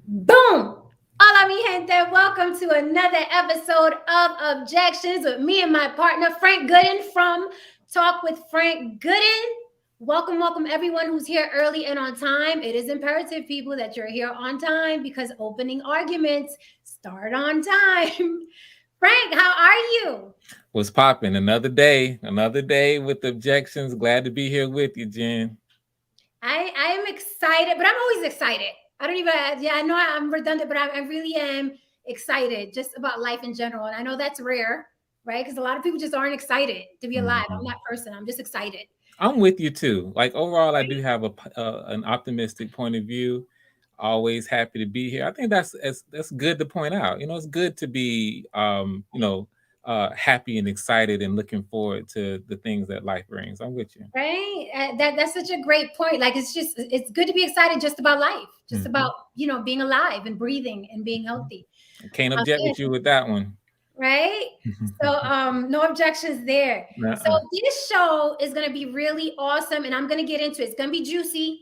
Boom! Hola, mi gente. Welcome to another episode of Objections with me and my partner, Frank Goodin from Talk with Frank Goodin. Welcome, everyone who's here early and on time. It is imperative, people, that you're here on time because opening arguments start on time. Frank, how are you? What's popping? Another day with objections. Glad to be here with you, Jen. I am excited, but I'm always excited. I don't even, yeah, I know I'm redundant, but I really am excited just about life in general. And I know that's rare, right? Because a lot of people just aren't excited to be alive. I'm Mhm. that person. I'm just excited. I'm with you too. Like overall, I do have an optimistic point of view. Always happy to be here. I think that's good to point out. It's good to be happy and excited and looking forward to the things that life brings. I'm with you. Right? That's such a great point. Like it's good to be excited just about life, just Hmm. about being alive and breathing and being healthy. Can't object Yeah, with you with that one. right? So no objections there. So Nuh-uh. this show is gonna be really awesome, and I'm gonna get into it. It's gonna be juicy.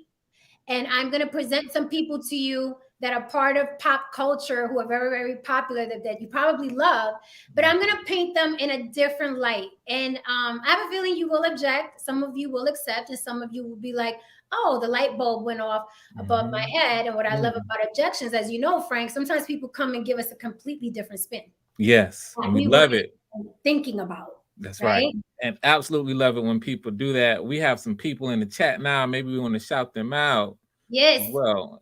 And I'm going to present some people to you that are part of pop culture who are very, very popular that you probably love, but I'm going to paint them in a different light. And I have a feeling you will object. Some of you will accept, and some of you will be like, oh, the light bulb went off above my head. And what I love Mhm. about objections, as you know, Frank, sometimes people come and give us a completely different spin Yes, that and we we weren't love it. even thinking about, That's right. right? And absolutely love it when people do that. We have some people in the chat now. Maybe we want to shout them out Yes. as well.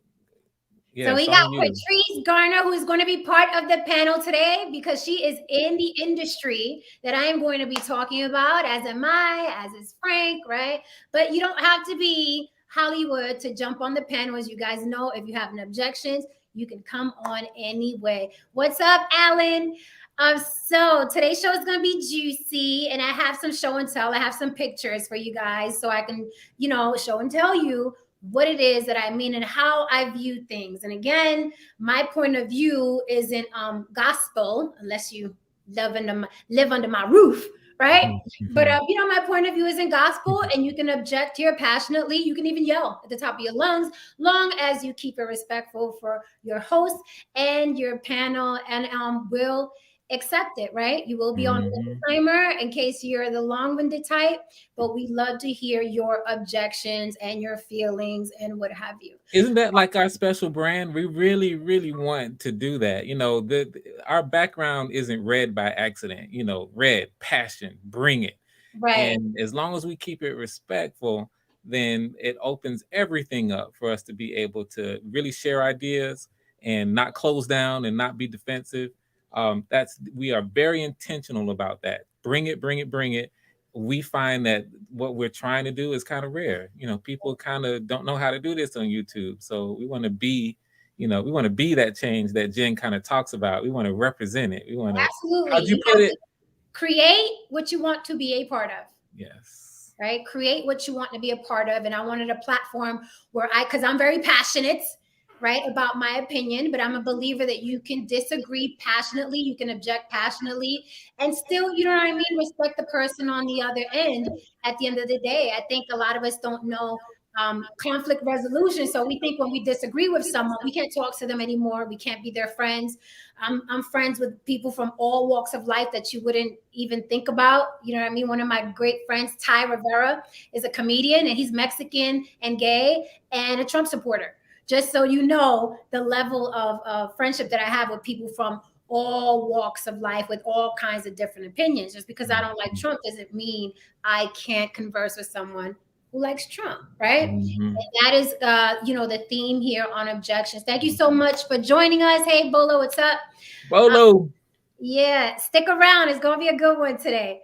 So we Yes, got on you. Patrice Garner, who's going to be part of the panel today because she is in the industry that I am going to be talking about, as am I, as is Frank, right? But you don't have to be Hollywood to jump on the panel. As you guys know, if you have any objections, you can come on anyway. What's up, Alan? So today's show is going to be juicy, and I have some show and tell. I have some pictures for you guys so I can, show and tell you what it is that I mean and how I view things. And again, my point of view isn't gospel, unless you live under my roof, right? But my point of view isn't gospel, and you can object here passionately. You can even yell at the top of your lungs, long as you keep it respectful for your host and your panel, and will accept it, right? You will be on Mhm. a timer in case you're the long-winded type, but we love to hear your objections and your feelings and what have you. Isn't that like our special brand? We really, really want to do that. Our background isn't red by accident. Red, passion, bring it. Right. And as long as we keep it respectful, then it opens everything up for us to be able to really share ideas and not close down and not be defensive. We are very intentional about that. Bring it, bring it, bring it. We find that what we're trying to do is kind of rare. People kind of don't know how to do this on YouTube. So we want to be that change that Jen kind of talks about. We want to represent it. We want to, Absolutely. how'd you You put have it? to create what you want to be a part of. Yes. Right? Create what you want to be a part of. And I wanted a platform where because I'm very passionate, right, about my opinion, but I'm a believer that you can disagree passionately, you can object passionately, and still, you know what I mean, respect the person on the other end at the end of the day. I think a lot of us don't know conflict resolution. So we think when we disagree with someone, we can't talk to them anymore. We can't be their friends. I'm friends with people from all walks of life that you wouldn't even think about. You know what I mean? One of my great friends, Ty Rivera, is a comedian, and he's Mexican and gay and a Trump supporter. Just so you know the level of friendship that I have with people from all walks of life with all kinds of different opinions. Just because I don't like Trump doesn't mean I can't converse with someone who likes Trump, right? Mhm. And that is, the theme here on objections. Thank you so much for joining us. Hey, Bolo, what's up? Bolo. Yeah, stick around. It's going to be a good one today.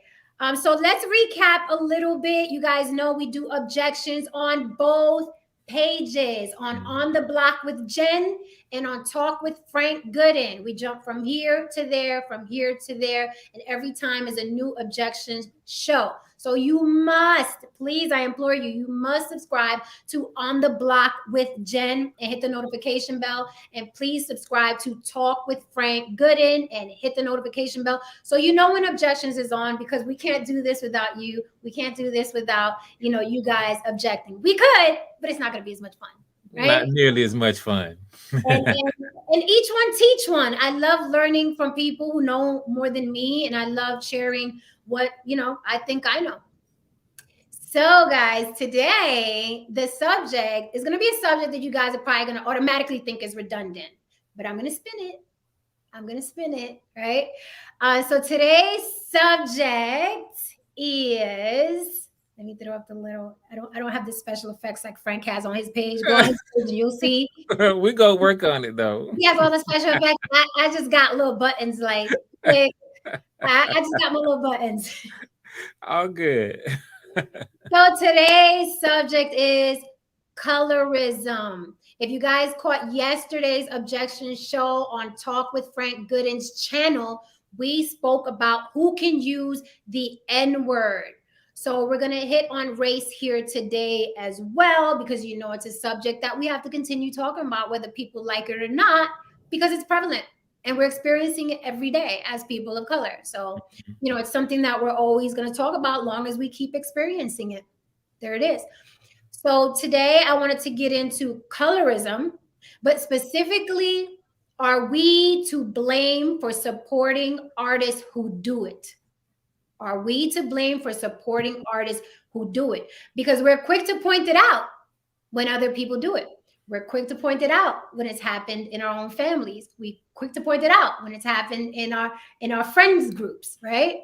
So let's recap a little bit. You guys know we do objections on both pages, on the Block with Jen and on Talk with Frank Goodin. We jump from here to there, from here to there, and every time is a new objection show. So you must, please, I implore you, you must subscribe to On the Block with Jen and hit the notification bell. And please subscribe to Talk with Frank Goodin and hit the notification bell so you know when objections is on, because we can't do this without you. We can't do this without, you guys objecting. We could, but it's not going to be as much fun. right? Not nearly as much fun. And each one teach one. I love learning from people who know more than me, and I love sharing what I think I know. So, guys, today the subject is going to be a subject that you guys are probably going to automatically think is redundant, but I'm going to spin it. I'm going to spin it, right? So today's subject is. Let me throw up the little. I don't have the special effects like Frank has on his page. Go on his page and you'll see. We go work on it though. He has all the special effects. I just got little buttons like click. I just got my little buttons. All good. So today's subject is colorism. If you guys caught yesterday's Objections show on Talk with Frank Goodin's channel, we spoke about who can use the N-word. So we're going to hit on race here today as well, because it's a subject that we have to continue talking about whether people like it or not, because it's prevalent and we're experiencing it every day as people of color. So, it's something that we're always going to talk about long as we keep experiencing it. There it is. So today I wanted to get into colorism, but specifically, are we to blame for supporting artists who do it? Are we to blame for supporting artists who do it? Because we're quick to point it out when other people do it. We're quick to point it out when it's happened in our own families. We quick to point it out when it's happened in our friends groups, right?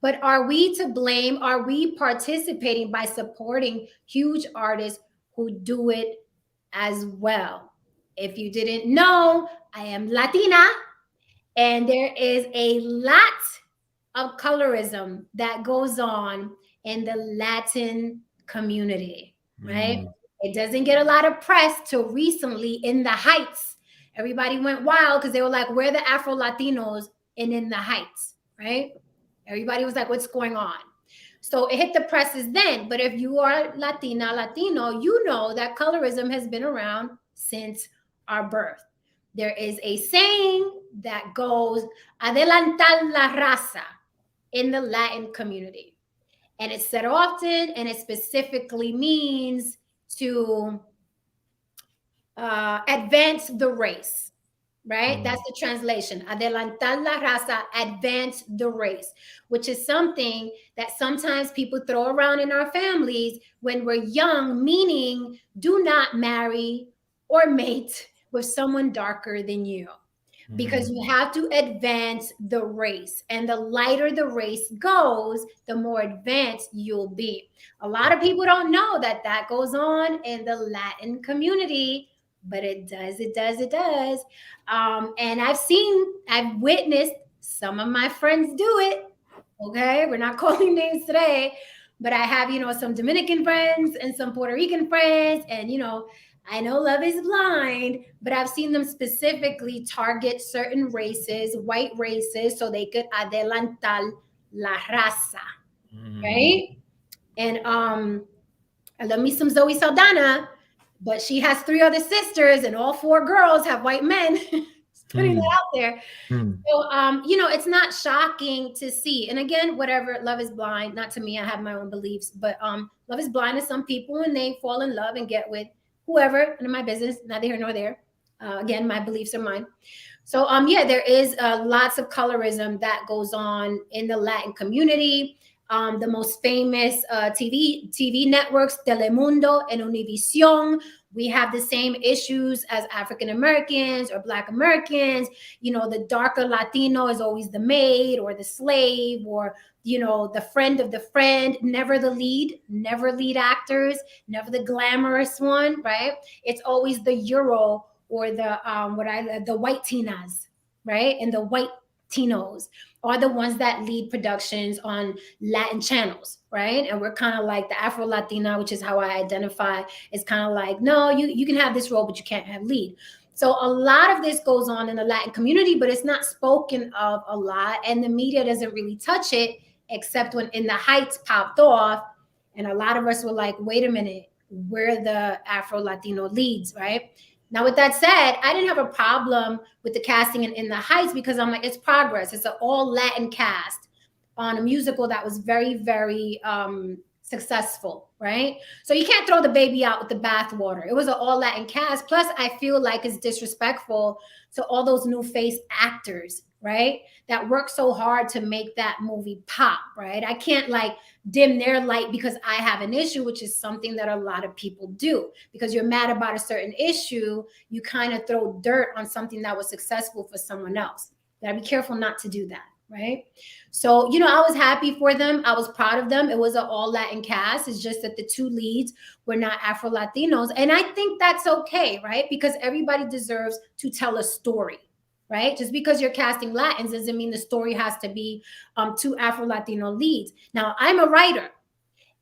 But are we to blame? Are we participating by supporting huge artists who do it as well? If you didn't know, I am Latina, and there is a lot of colorism that goes on in the Latin community, right? It doesn't get a lot of press till recently in the Heights. Everybody went wild because they were like, we're the Afro Latinos in the Heights, right? Everybody was like, what's going on? So it hit the presses then. But if you are Latina, Latino, you know that colorism has been around since our birth. There is a saying that goes, adelantar la raza, in the Latin community. And it's said often, and it specifically means to advance the race, right? That's the translation. Adelantar la raza, advance the race, which is something that sometimes people throw around in our families when we're young, meaning do not marry or mate with someone darker than you, because you have to advance the race. And the lighter the race goes, the more advanced you'll be. A lot of people don't know that that goes on in the Latin community, but it does. And I've witnessed some of my friends do it. Okay, we're not calling names today, but I have, some Dominican friends and some Puerto Rican friends, and, I know Love is Blind, but I've seen them specifically target certain races, white races, so they could adelantar la raza, right? And I love me some Zoe Saldana, but she has 3 other sisters, and all 4 girls have white men. Putting that out there. So, it's not shocking to see. And again, whatever, Love is Blind, not to me, I have my own beliefs, but Love is blind to some people, and they fall in love and get with whoever, none of my business, neither here nor there. Again, my beliefs are mine. So, there is lots of colorism that goes on in the Latin community. The most famous TV networks, Telemundo and Univision, we have the same issues as African Americans or Black Americans. The darker Latino is always the maid or the slave, or the friend of the friend, never the lead, never lead actors, never the glamorous one, right? It's always the Euro or the white Tinas, right? And the white Tinos are the ones that lead productions on Latin channels, right? And we're kind of like the Afro Latina, which is how I identify, is kind of like, no, you can have this role, but you can't have lead. So a lot of this goes on in the Latin community, but it's not spoken of a lot, and the media doesn't really touch it, except when In the Heights popped off, and a lot of us were like, wait a minute, we're the Afro Latino leads, right? Now, with that said, I didn't have a problem with the casting in the Heights, because I'm like, it's progress. It's an all Latin cast on a musical that was very, very successful, right? So you can't throw the baby out with the bathwater. It was an all Latin cast. Plus, I feel like it's disrespectful to all those new face actors, right? That work so hard to make that movie pop, right? I can't like dim their light because I have an issue, which is something that a lot of people do. Because you're mad about a certain issue, you kind of throw dirt on something that was successful for someone else. You gotta be careful not to do that, right? So, I was happy for them. I was proud of them. It was an all Latin cast. It's just that the two leads were not Afro Latinos. And I think that's okay, right? Because everybody deserves to tell a story, right? Just because you're casting Latins doesn't mean the story has to be two Afro Latino leads. Now, I'm a writer,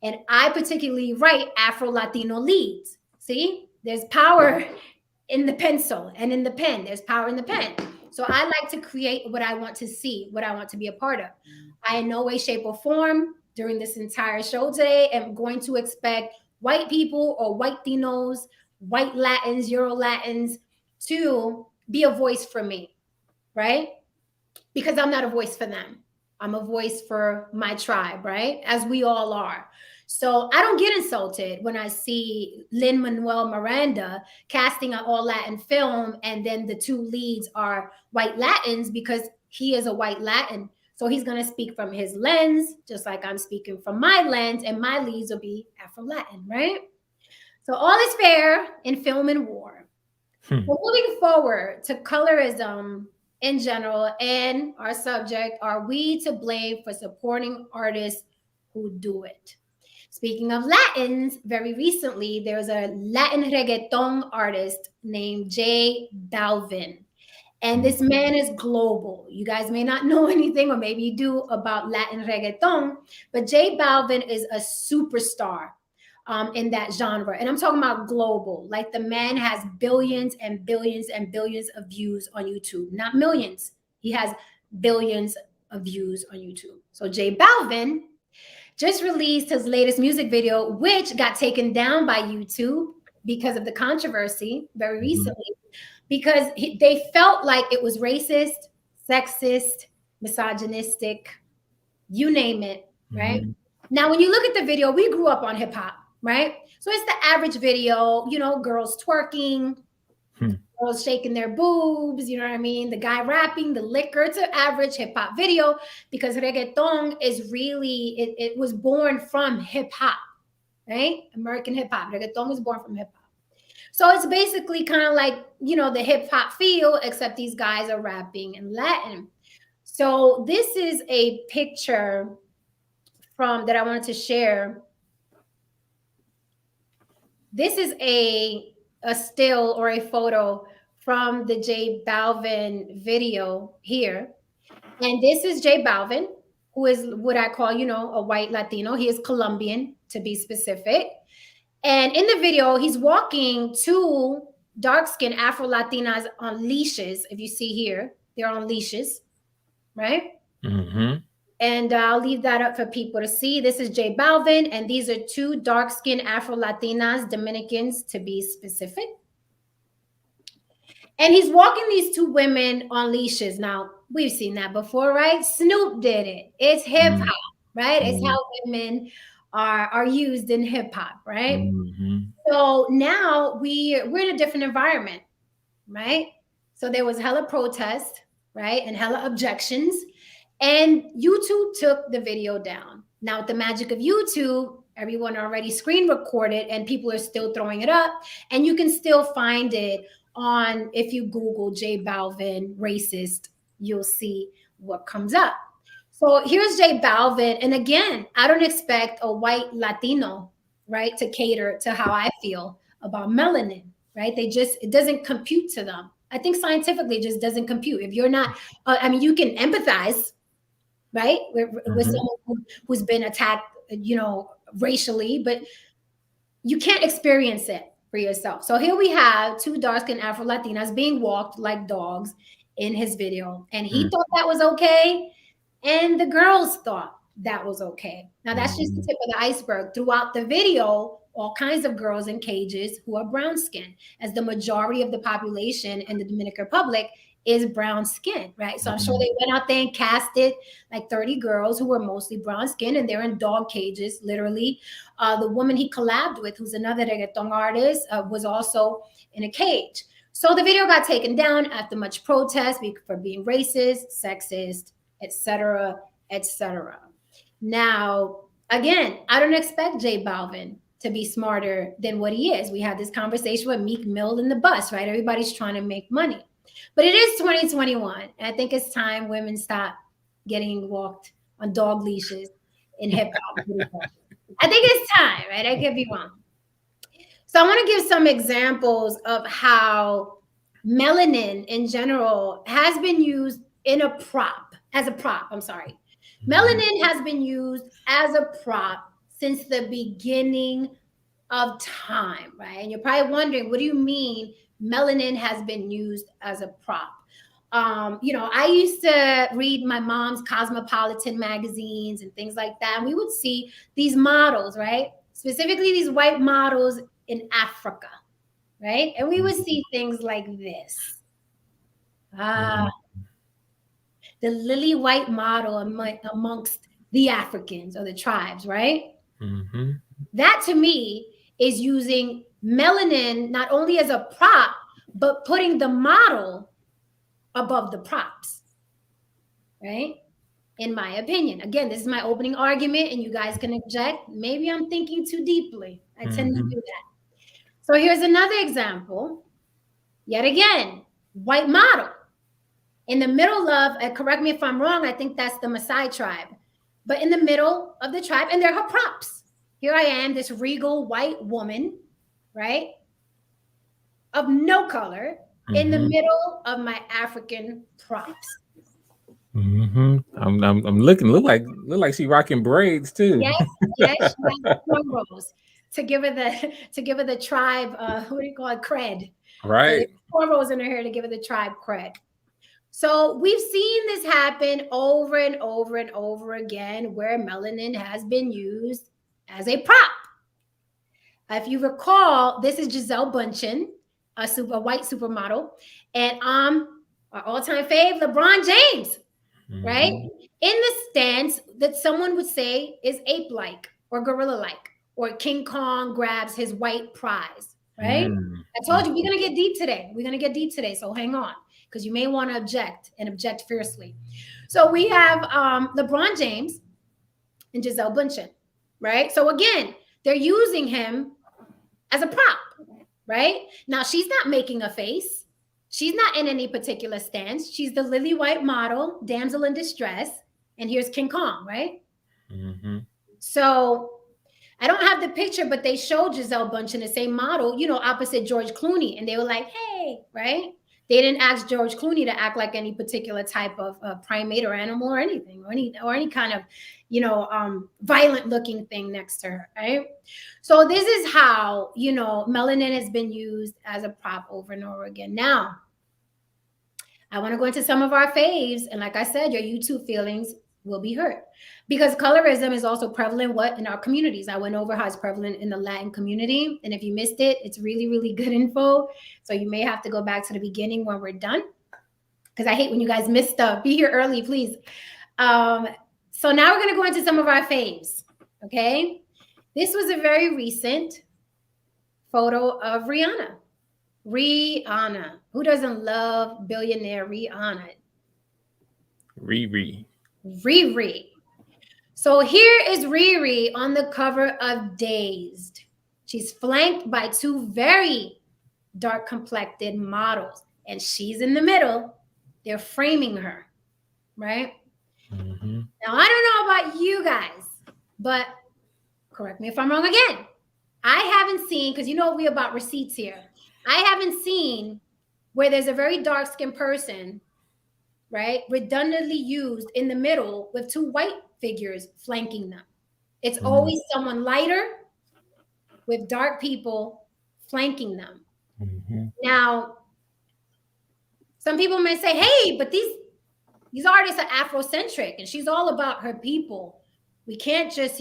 and I particularly write Afro Latino leads. See, there's power in the pencil and in the pen. There's power in the pen. So I like to create what I want to see, what I want to be a part of. I, in no way, shape, or form during this entire show today am going to expect white people or white Dinos, white Latins, Euro Latins to be a voice for me, right? Because I'm not a voice for them. I'm a voice for my tribe, right? As we all are. So I don't get insulted when I see Lin-Manuel Miranda casting an all Latin film and then the two leads are white Latins because he is a white Latin. So he's going to speak from his lens, just like I'm speaking from my lens, and my leads will be Afro-Latin, right? So all is fair in film and war. So moving forward to colorism in general and our subject, are we to blame for supporting artists who do it? Speaking of Latins, very recently, there's a Latin reggaeton artist named J Balvin. And this man is global. You guys may not know anything, or maybe you do, about Latin reggaeton, but J Balvin is a superstar in that genre. And I'm talking about global. Like, the man has billions and billions and billions of views on YouTube. Not millions. He has billions of views on YouTube. So J Balvin just released his latest music video, which got taken down by YouTube because of the controversy very recently, because they felt like it was racist, sexist, misogynistic, you name it, right? Now, when you look at the video, we grew up on hip hop, right? So it's the average video, girls twerking, girls shaking their boobs, you know what I mean? The guy rapping, the liquor. It's an average hip hop video because reggaeton is really, it was born from hip hop, right? American hip hop. Reggaeton was born from hip hop. So it's basically kind of like, the hip hop feel, except these guys are rapping in Latin. So this is a picture that I wanted to share. This is a still or a photo from the J Balvin video here. And this is J Balvin, who is what I call, a white Latino. He is Colombian, to be specific. And in the video, he's walking two dark-skinned Afro-Latinas on leashes. If you see here, they're on leashes, right? And I'll leave that up for people to see. This is J Balvin, and these are two dark-skinned Afro-Latinas, Dominicans, to be specific. And he's walking these two women on leashes. Now, we've seen that before, right? Snoop did it. It's hip-hop, right? It's how women are used in hip-hop, right? So now we're in a different environment, right? So there was hella protest, right? And hella objections. And YouTube took the video down. Now, with the magic of YouTube, everyone already screen recorded and people are still throwing it up. And you can still find it on, if you Google J Balvin racist, you'll see what comes up. So here's J Balvin. And again, I don't expect a white Latino, right, to cater to how I feel about melanin, right? It doesn't compute to them. I think scientifically it just doesn't compute. If you're not, you can empathize, right, with someone who's been attacked, racially, but you can't experience it for yourself. So here we have two dark-skinned Afro-Latinas being walked like dogs in his video. And he thought that was okay. And the girls thought that was okay. Now, that's just the tip of the iceberg. Throughout the video, all kinds of girls in cages who are brown skinned, as the majority of the population in the Dominican Republic is brown skin, right? So I'm sure they went out there and casted like 30 girls who were mostly brown skin, and they're in dog cages, literally. The woman he collabed with, who's another reggaeton artist, was also in a cage. So the video got taken down after much protest for being racist, sexist, etc., etc. Now, again, I don't expect J Balvin to be smarter than what he is. We had this conversation with Meek Mill in the bus, right? Everybody's trying to make money. But it is 2021. And I think it's time women stop getting walked on dog leashes in hip hop. I think it's time, right? I could be wrong. So I want to give some examples of how melanin in general has been used in a prop, as a prop. I'm sorry. Melanin has been used as a prop since the beginning of time, right? And you're probably wondering, what do you mean melanin has been used as a prop? I used to read my mom's Cosmopolitan magazines and things like that. And we would see these models, right? Specifically, these white models in Africa, right? And we would see things like this. The lily white model amongst the Africans or the tribes, right? Mm-hmm. That to me is using melanin not only as a prop, but putting the model above the props, right? In my opinion. Again, this is my opening argument, and you guys can object. Maybe I'm thinking too deeply. I tend to do that. So here's another example. Yet again, white model. In the middle of, correct me if I'm wrong, I think that's the Maasai tribe, but in the middle of the tribe, and they're her props. Here I am, this regal white woman, right? Of no color, in the middle of my African props. I'm looking, look like she rocking braids too. Yes, she has cornrows to give her the tribe, what do you call it, cred. Right. So cornrows in her hair to give her the tribe cred. So we've seen this happen over and over and over again, where melanin has been used as a prop. If you recall, this is Gisele Bündchen, a white supermodel, and our all-time fave, LeBron James, right? In the stance that someone would say is ape-like or gorilla-like, or King Kong grabs his white prize, right? I told you we're gonna get deep today. So hang on, because you may want to object and object fiercely. So we have LeBron James and Gisele Bündchen, right? So again, they're using him as a prop, right? Now, she's not making a face. She's not in any particular stance. She's the lily white model, damsel in distress. And here's King Kong, right? So I don't have the picture, but they showed Gisele Bündchen, the same model, opposite George Clooney. And they were like, hey, right? They didn't ask George Clooney to act like any particular type of primate or animal or anything, or any kind of, violent looking thing next to her, right? So this is how, melanin has been used as a prop over and over again. Now, I want to go into some of our faves. And like I said, your YouTube feelings will be hurt, because colorism is also prevalent in our communities. I went over how it's prevalent in the Latin community. And if you missed it, it's really, really good info. So you may have to go back to the beginning when we're done, because I hate when you guys miss stuff. Be here early, please. So now we're going to go into some of our faves. Okay. This was a very recent photo of Rihanna. Rihanna. Who doesn't love billionaire Rihanna? Riri. So here is Riri on the cover of Dazed. She's flanked by two very dark complected models, and she's in the middle. They're framing her, right? Now, I don't know about you guys, but correct me if I'm wrong again. I haven't seen, because we about receipts here. I haven't seen where there's a very dark-skinned person, right, redundantly used in the middle with two white figures flanking them. It's always someone lighter with dark people flanking them. Now, some people may say, hey, but these artists are Afrocentric and she's all about her people. We can't just,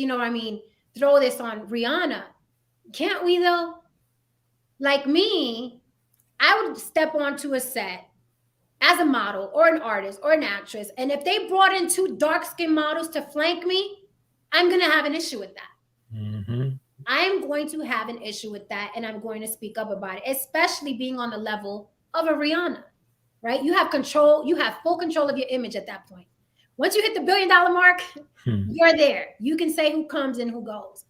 throw this on Rihanna. Can't we though? Like me, I would step onto a set as a model or an artist or an actress, and if they brought in 2 dark-skinned models to flank me, I'm going to have an issue with that. Mm-hmm. I'm going to have an issue with that, and I'm going to speak up about it, especially being on the level of a Rihanna, right? You have control, you have full control of your image at that point. Once you hit the $1 billion mark, you're there. You can say who comes and who goes.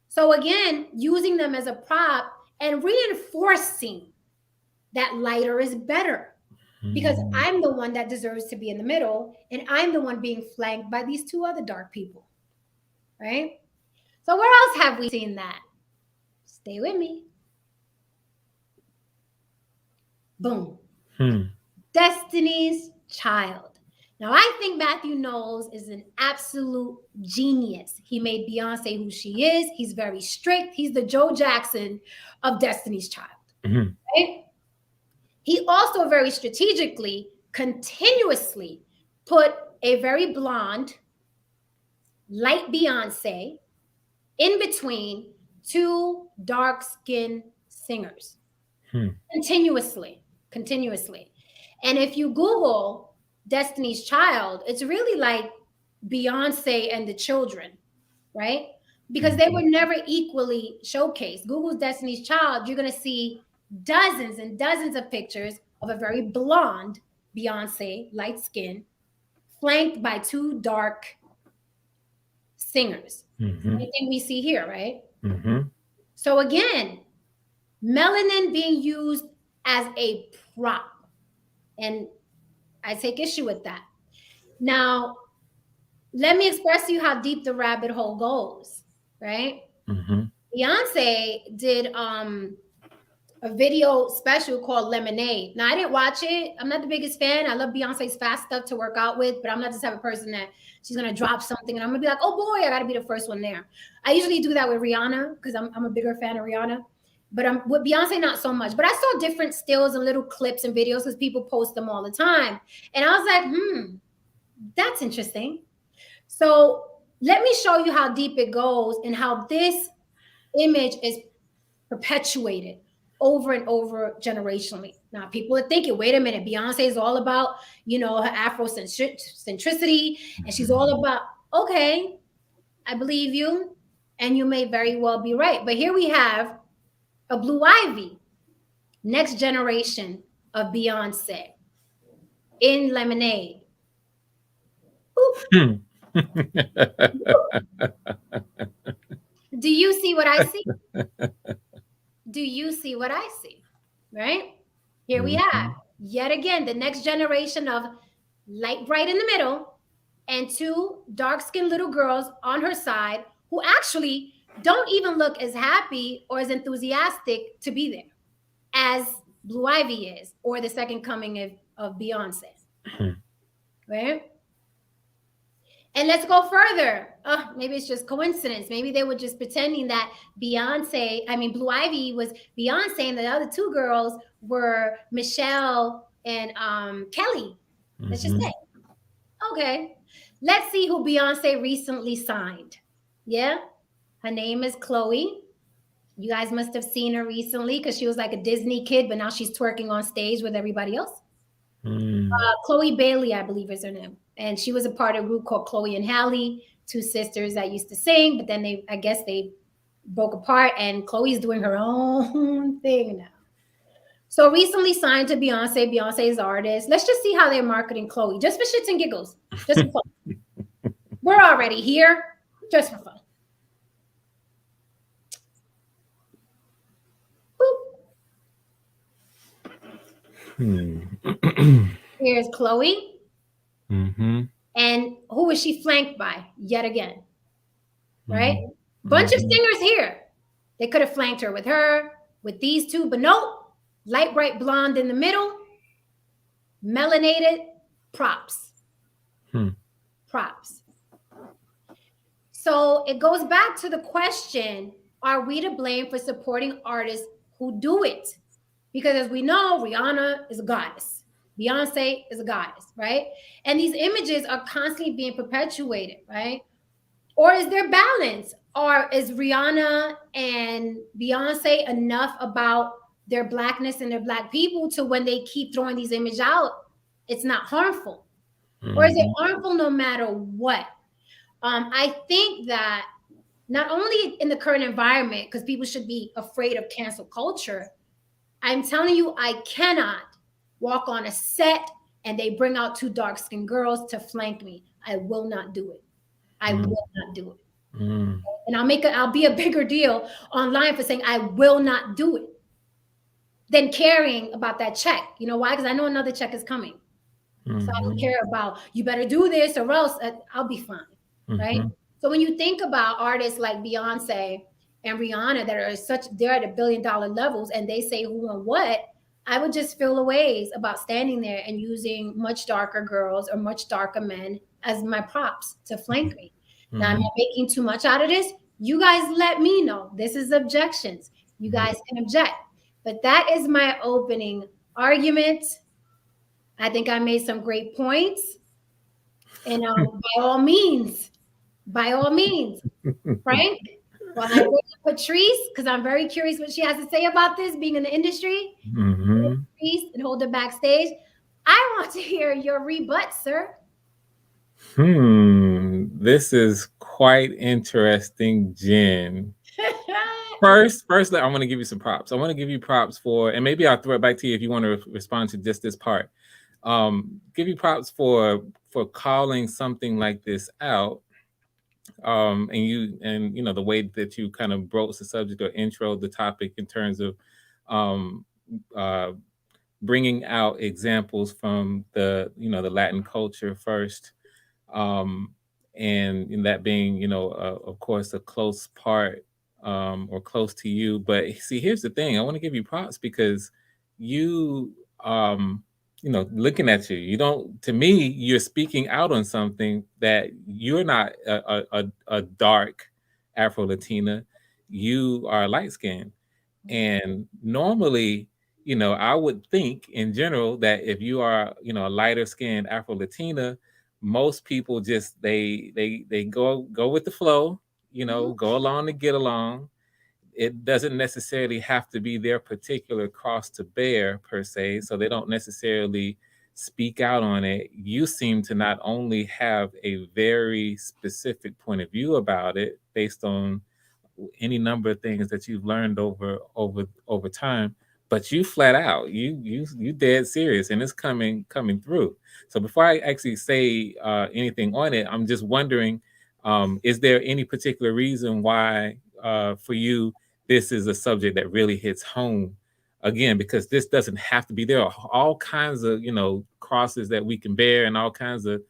So again, using them as a prop and reinforcing that lighter is better, because I'm the one that deserves to be in the middle, and I'm the one being flanked by these 2 other dark people, right? So where else have we seen that? Stay with me. Boom. Destiny's Child. Now, I think Matthew Knowles is an absolute genius. He made Beyonce who she is. He's very strict. He's the Joe Jackson of Destiny's Child. Right? He also very strategically, continuously put a very blonde, light Beyonce in between 2 dark-skinned singers. Continuously. And if you Google Destiny's Child, it's really like Beyonce and the Children, right? Because they were never equally showcased. Google's Destiny's Child, you're going to see dozens and dozens of pictures of a very blonde Beyonce, light skin, flanked by 2 dark singers. Anything we see here, right? So again, melanin being used as a prop. And I take issue with that. Now, let me express to you how deep the rabbit hole goes, right? Beyonce did a video special called Lemonade. Now, I didn't watch it. I'm not the biggest fan. I love Beyonce's fast stuff to work out with, but I'm not the type of person that she's going to drop something and I'm going to be like, oh boy, I got to be the first one there. I usually do that with Rihanna because I'm a bigger fan of Rihanna. But with Beyonce, not so much. But I saw different stills and little clips and videos because people post them all the time. And I was like, that's interesting. So let me show you how deep it goes and how this image is perpetuated over and over generationally. Now, people are thinking, wait a minute, Beyonce is all about, her Afrocentricity, and she's all about, okay, I believe you, and you may very well be right. But here we have a Blue Ivy, next generation of Beyonce in Lemonade. Do you see what I see? Do you see what I see? Right? Here we have, yet again, the next generation of light bright in the middle and 2 dark-skinned little girls on her side who actually don't even look as happy or as enthusiastic to be there as Blue Ivy is, or the second coming of Beyonce. Right? And let's go further. Maybe it's just coincidence. Maybe they were just pretending that Blue Ivy was Beyonce and the other 2 girls were Michelle and Kelly. Let's just say. Okay. Let's see who Beyonce recently signed. Yeah? Her name is Chloe. You guys must have seen her recently because she was like a Disney kid, but now she's twerking on stage with everybody else. Chloe Bailey, I believe is her name. And she was a part of a group called Chloe and Halle, 2 sisters that used to sing, but then I guess they broke apart and Chloe's doing her own thing now. So recently signed to Beyonce, Beyonce's artist. Let's just see how they're marketing Chloe, just for shits and giggles, just for fun. We're already here, just for fun. Here's Chloe. And who is she flanked by yet again? Right? Bunch of singers here. They could have flanked her with these 2, but nope. Light bright blonde in the middle. Melanated props. Props. So it goes back to the question, are we to blame for supporting artists who do it? Because as we know, Rihanna is a goddess. Beyonce is a goddess, right? And these images are constantly being perpetuated, right? Or is there balance? Or is Rihanna and Beyonce enough about their blackness and their black people to when they keep throwing these images out, it's not harmful? Or is it harmful no matter what? I think that not only in the current environment, because people should be afraid of cancel culture, I'm telling you, I cannot walk on a set and they bring out two dark-skinned girls to flank me. I will not do it. I will not do it. And I'll be a bigger deal online for saying I will not do it than caring about that check. You know why? Because I know another check is coming. So I don't care about, you better do this or else I'll be fine. Right? So when you think about artists like Beyonce and Rihanna that are they're at $1 billion levels and they say who and what, I would just feel a ways about standing there and using much darker girls or much darker men as my props to flank me. Now, I'm not making too much out of this. You guys let me know. This is objections. You guys can object. But that is my opening argument. I think I made some great points. And by all means, Frank, while I wait for Patrice, because I'm very curious what she has to say about this, being in the industry, Patrice and hold her backstage. I want to hear your rebut, sir. This is quite interesting, Jen. First, I'm going to give you some props. I want to give you props for, and maybe I'll throw it back to you if you want to respond to just this part. Give you props for calling something like this out, and you know the way that you kind of broached the subject or intro the topic in terms of bringing out examples from the Latin culture first. And that being, of course, a close part or close to you. But see, here's the thing. I want to give you props because you, looking at you don't, to me, you're speaking out on something that you're not a dark Afro-Latina. You are light-skinned. And normally, I would think in general that if you are, a lighter skinned Afro-Latina, most people just they go with the flow, go along to get along. It doesn't necessarily have to be their particular cross to bear per se, so they don't necessarily speak out on it. You seem to not only have a very specific point of view about it based on any number of things that you've learned over time, but you flat out, you dead serious, and it's coming through. So before I actually say anything on it, I'm just wondering, is there any particular reason why for you this is a subject that really hits home? Again, because this doesn't have to be. There are all kinds of crosses that we can bear and all kinds of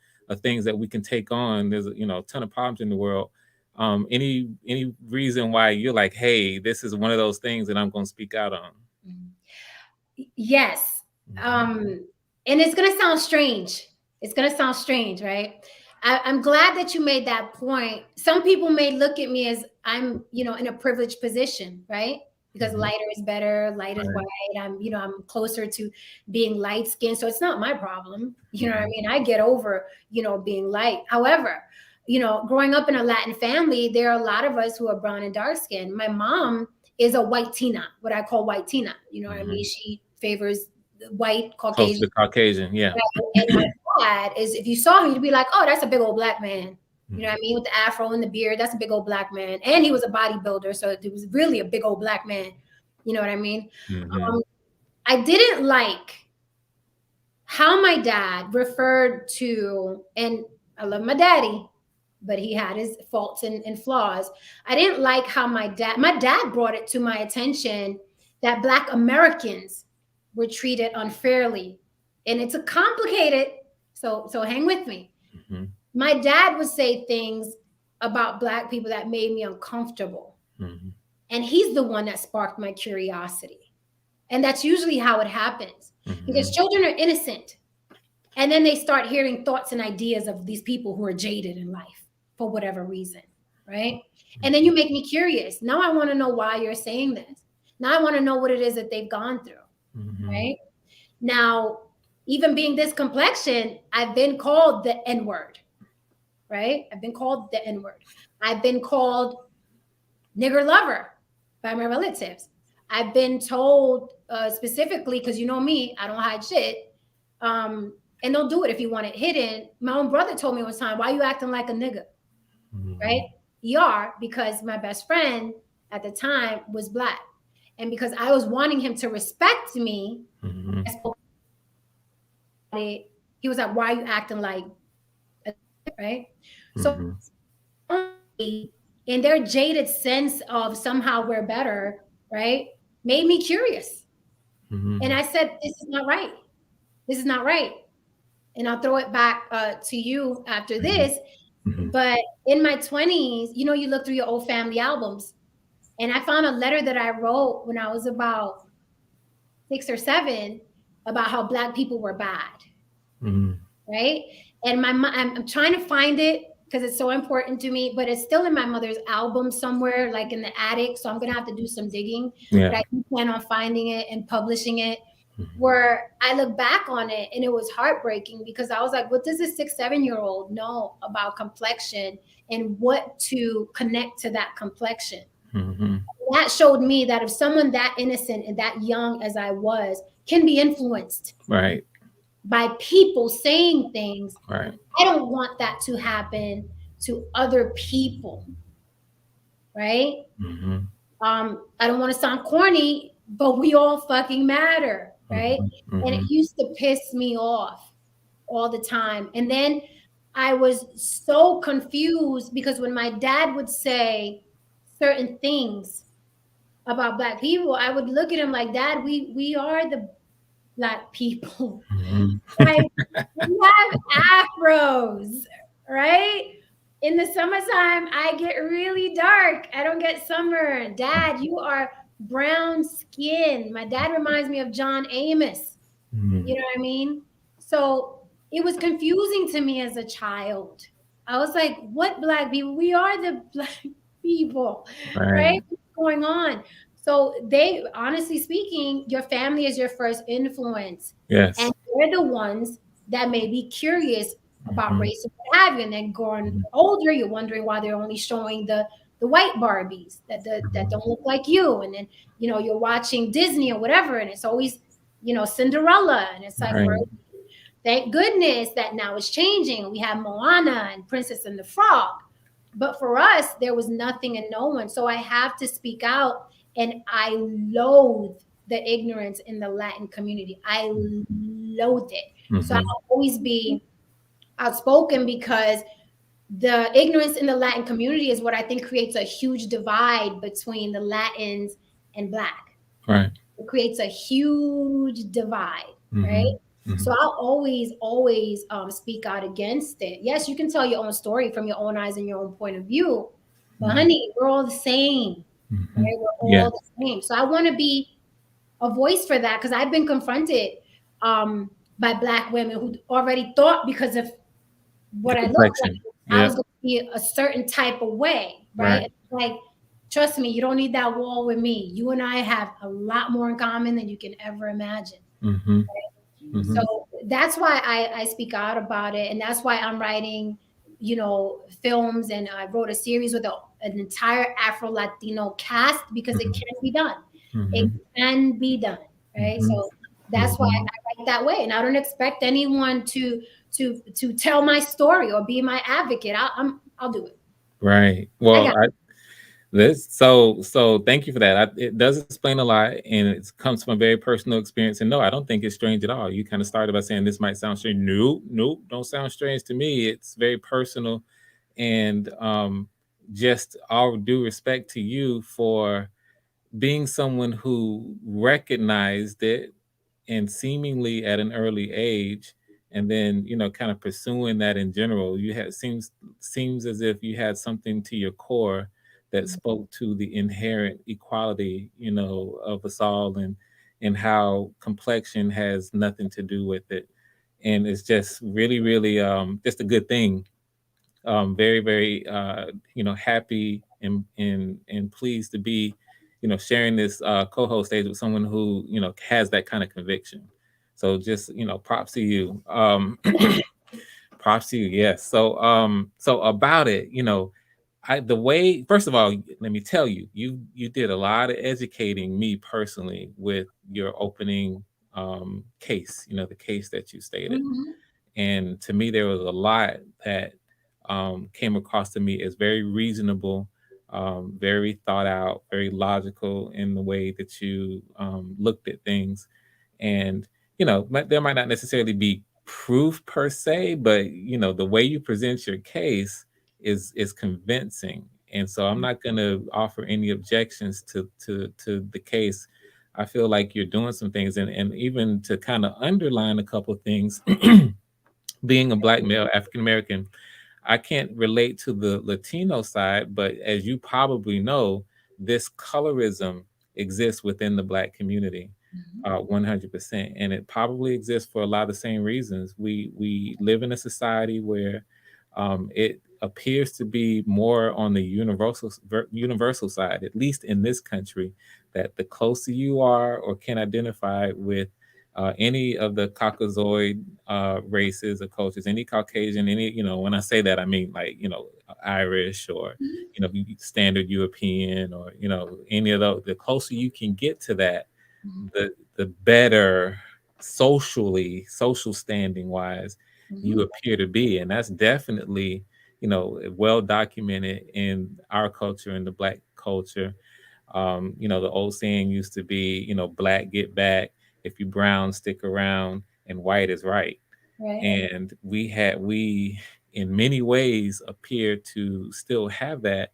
things that we can take on. There's a ton of problems in the world. Any reason why you're like, hey, this is one of those things that I'm going to speak out on? Yes. And it's going to sound strange. Right? I'm glad that you made that point. Some people may look at me as I'm, in a privileged position, right? Because lighter is better, light is white. I'm closer to being light skinned. So it's not my problem. You know what I mean? I get over, being light. However, growing up in a Latin family, there are a lot of us who are brown and dark skinned. My mom is a white Tina, what I call white Tina. You know what I mean? She favors white Caucasian. Close to Caucasian, yeah. And my dad is, if you saw him, you'd be like, oh, that's a big old black man. You know what I mean? With the afro and the beard, that's a big old black man. And he was a bodybuilder, so it was really a big old black man. You know what I mean? I didn't like how my dad referred to, and I love my daddy, but he had his faults and flaws. I didn't like how my dad brought it to my attention that Black Americans were treated unfairly. And it's a complicated, so hang with me. My dad would say things about Black people that made me uncomfortable. And he's the one that sparked my curiosity. And that's usually how it happens. Because children are innocent. And then they start hearing thoughts and ideas of these people who are jaded in life for whatever reason, right? And then you make me curious. Now I want to know why you're saying this. Now I want to know what it is that they've gone through, right? Now, even being this complexion, I've been called the N-word, right? I've been called the N-word. I've been called nigger lover by my relatives. I've been told specifically, because you know me, I don't hide shit. and they'll do it if you want it hidden. My own brother told me one time, "Why you acting like a nigga?" Right? Because my best friend at the time was Black, and because I was wanting him to respect me, I spoke it. He was like, "Why are you acting like a right?" So in their jaded sense of somehow we're better, right, made me curious. And I said, "This is not right. This is not right." And I'll throw it back to you after this. But in my 20s, you know, you look through your old family albums, and I found a letter that I wrote when I was about 6 or 7 about how Black people were bad, right? And I'm trying to find it because it's so important to me, but it's still in my mother's album somewhere, like in the attic. So I'm gonna have to do some digging. Yeah. But I do plan on finding it and publishing it. Where I look back on it and it was heartbreaking because I was like, what does a 6, 7-year-old know about complexion and what to connect to that complexion? That showed me that if someone that innocent and that young as I was can be influenced by people saying things, I don't want that to happen to other people, right? I don't want to sound corny, but we all fucking matter, right? And it used to piss me off all the time. And then I was so confused because when my dad would say certain things about Black people, I would look at him like, "Dad, we are the Black people." Like, we have afros, right? In the summertime, I get really dark. I don't get summer. Dad, you are brown skin. My dad reminds me of John Amos. You know what I mean? So it was confusing to me as a child. I was like, what Black people? We are the Black people, right? What's going on? So they, honestly speaking, your family is your first influence. Yes. And they're the ones that may be curious about race and what have you. And then growing older, you're wondering why they're only showing the white Barbies that don't look like you. And then, you know, you're watching Disney or whatever, and it's always, you know, Cinderella. And it's like, thank goodness that now it's changing. We have Moana and Princess and the Frog. But for us, there was nothing and no one. So I have to speak out, and I loathe the ignorance in the Latin community. I loathe it. So I'll always be outspoken because the ignorance in the Latin community is what I think creates a huge divide between the Latins and Black. It creates a huge divide, right? So I'll always speak out against it. Yes, you can tell your own story from your own eyes and your own point of view, but honey, we're all the same. Right? We're all the same. So I want to be a voice for that because I've been confronted by Black women who already thought because of what I look like, I was going to be a certain type of way, right? Like, trust me, you don't need that wall with me. You and I have a lot more in common than you can ever imagine. Right? So that's why I speak out about it, and that's why I'm writing, you know, films, and I wrote a series with an entire Afro-Latino cast because it can be done. It can be done, right? So that's why I write that way, and I don't expect anyone to tell my story or be my advocate. I'll do it. Right. Well, so thank you for that. It does explain a lot, and it comes from a very personal experience. And no, I don't think it's strange at all. You kind of started by saying this might sound strange. Nope, don't sound strange to me. It's very personal, and just all due respect to you for being someone who recognized it, and seemingly at an early age, and then, you know, kind of pursuing that in general. You had seems as if you had something to your core that spoke to the inherent equality, you know, of us all, and how complexion has nothing to do with it. And it's just really, really just a good thing. Very, very you know, happy and pleased to be, you know, sharing this co-host stage with someone who, you know, has that kind of conviction. So just, you know, props to you. Props to you. Yes. So about it, you know, the way, first of all, let me tell you, you did a lot of educating me personally with your opening case, you know, the case that you stated. And to me, there was a lot that came across to me as very reasonable, very thought out, very logical in the way that you looked at things. And there might not necessarily be proof per se, but the way you present your case is convincing. And so I'm not going to offer any objections to the case. I feel like you're doing some things, and even to kind of underline a couple of things. Being a black male, African American, I can't relate to the Latino side, but as you probably know, this colorism exists within the black community, 100%, and it probably exists for a lot of the same reasons. We live in a society where it appears to be more on the universal side, at least in this country, that the closer you are or can identify with any of the Caucasoid races or cultures, any Caucasian, any, when I say that, I mean like, Irish or, standard European or, any of those, the closer you can get to that, the better social standing wise you appear to be. And that's definitely, well documented in our culture, in the black culture. The old saying used to be, black get back, if you brown stick around, and white is right. And we in many ways appear to still have that.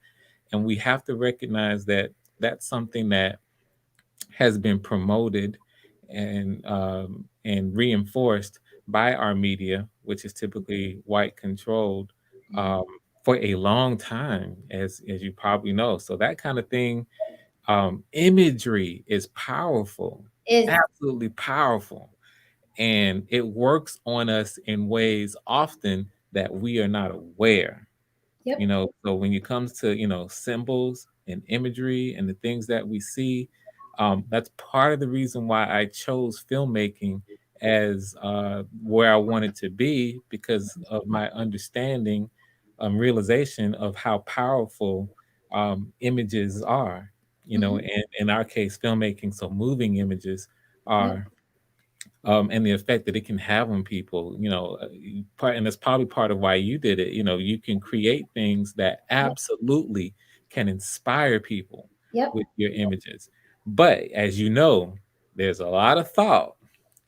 And we have to recognize that that's something that has been promoted and reinforced by our media, which is typically white controlled, um, for a long time, as you probably know. So that kind of thing, imagery is powerful, Is absolutely powerful, and it works on us in ways often that we are not aware. Yep. So when it comes to symbols and imagery and the things that we see, that's part of the reason why I chose filmmaking as where I wanted to be, because of my understanding, realization of how powerful images are. And in our case, filmmaking, so moving images Yep. are, and the effect that it can have on people, and that's probably part of why you did it. You can create things that Yep. absolutely can inspire people Yep. with your images. But as you know, there's a lot of thought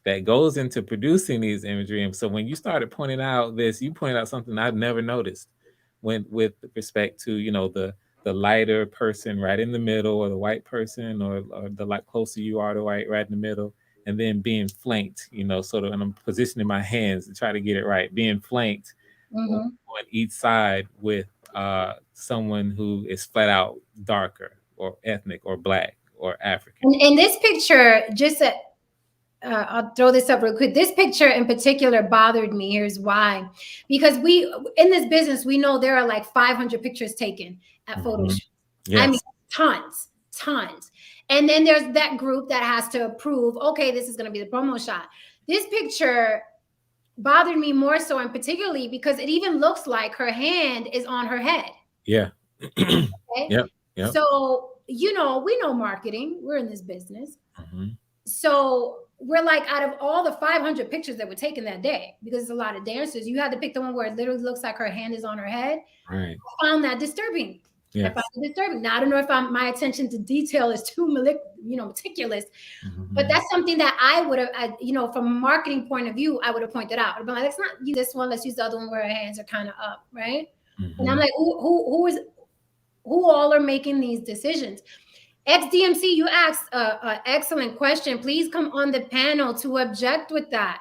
that goes into producing these imagery. And so when you started pointing out this, you pointed out something I've never noticed when with respect to, the lighter person right in the middle, or the white person, or the like closer you are to white right in the middle, and then being flanked, sort of, and I'm positioning my hands to try to get it right, being flanked on each side with someone who is flat out darker or ethnic or black or African. And this picture, just I'll throw this up real quick. This picture in particular bothered me. Here's why. Because we, in this business, we know there are like 500 pictures taken at photo shoots. I mean, Yes. tons. And then there's that group that has to approve, okay, this is going to be the promo shot. This picture bothered me more so, and particularly because it even looks like her hand is on her head. Yeah. Okay. Yep. So, we know marketing. We're in this business. So we're like, out of all the 500 pictures that were taken that day, because it's a lot of dancers, you had to pick the one where it literally looks like her hand is on her head. Right. I found that disturbing. Yes. I found it disturbing. Now, I don't know if my attention to detail is too meticulous, but that's something that I would have, from a marketing point of view, I would have pointed out. I'd be like, let's not use this one. Let's use the other one where her hands are kind of up, right? And I'm like, who all are making these decisions? XDMC, you asked an excellent question. Please come on the panel to object with that.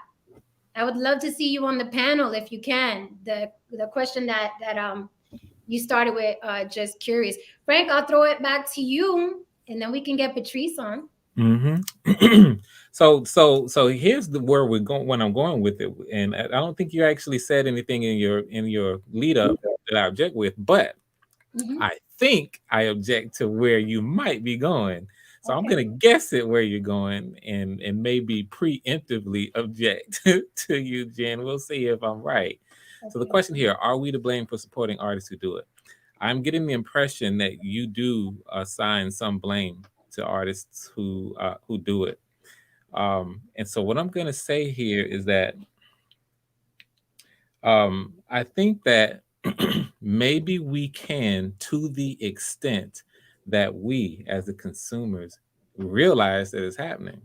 I would love to see you on the panel if you can. The question that you started with, just curious. Frank, I'll throw it back to you, and then we can get Patrice on. So here's where we're going. When I'm going with it, and I don't think you actually said anything in your lead up that I object with, but I think I object to where you might be going. So I'm gonna guess it where you're going, and maybe preemptively object to you, Jen. We'll see if I'm right. So the question here: are we to blame for supporting artists who do it? I'm getting the impression that you do assign some blame to artists who do it. And so what I'm gonna say here is that I think that maybe we can, to the extent that we, as the consumers, realize that it's happening.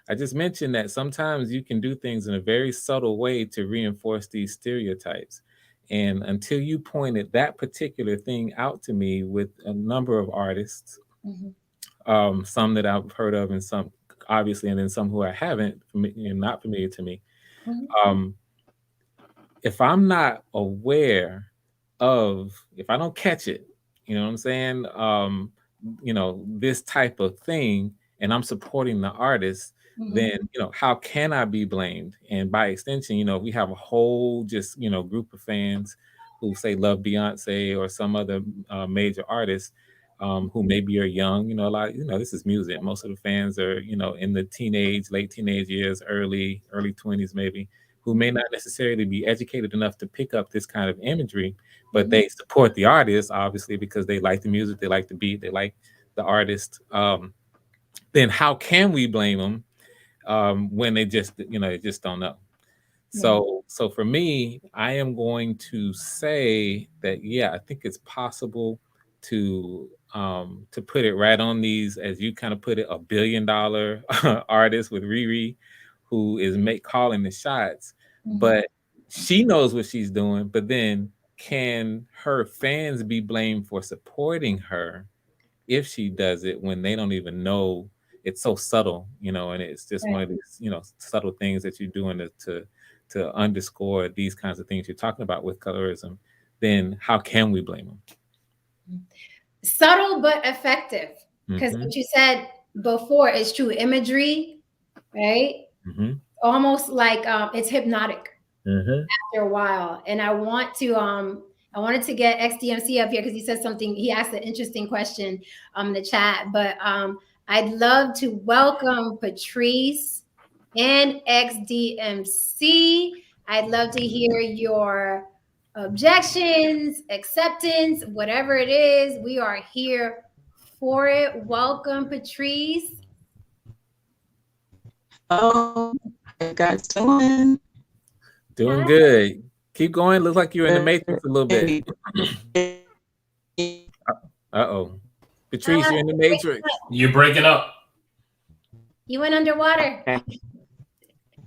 I just mentioned that sometimes you can do things in a very subtle way to reinforce these stereotypes. And until you pointed that particular thing out to me with a number of artists, some that I've heard of and some obviously, and then some who I haven't, not familiar to me. Um, if I'm not aware of, if I don't catch it, you know what I'm saying? This type of thing, and I'm supporting the artist, then, how can I be blamed? And by extension, we have a whole just, group of fans who say love Beyonce or some other major artist, who maybe are young, a lot, this is music. Most of the fans are, in the late teenage years, early 20s, maybe, who may not necessarily be educated enough to pick up this kind of imagery, but they support the artist, obviously, because they like the music, they like the beat, they like the artist. Then how can we blame them when they just, they just don't know? So for me, I am going to say that, yeah, I think it's possible to put it right on these, as you kind of put it, $1 billion artist with Riri, who is calling the shots, but she knows what she's doing. But then, can her fans be blamed for supporting her if she does it when they don't even know? It's so subtle, and it's just one of these, subtle things that you're doing to underscore these kinds of things you're talking about with colorism. Then how can we blame them? Subtle but effective, because what you said before is true. Imagery, right? Almost like it's hypnotic after a while. And I wanted to get XDMC up here because he said something. He asked an interesting question in the chat, but I'd love to welcome Patrice and XDMC. I'd love to hear your objections, acceptance, whatever it is. We are here for it. Welcome, Patrice. Oh, how you guys doing? Doing good. Keep going. Looks like you're in the matrix a little bit. Uh-oh. Patrice, you're in the matrix. You're breaking up. You went underwater. Okay.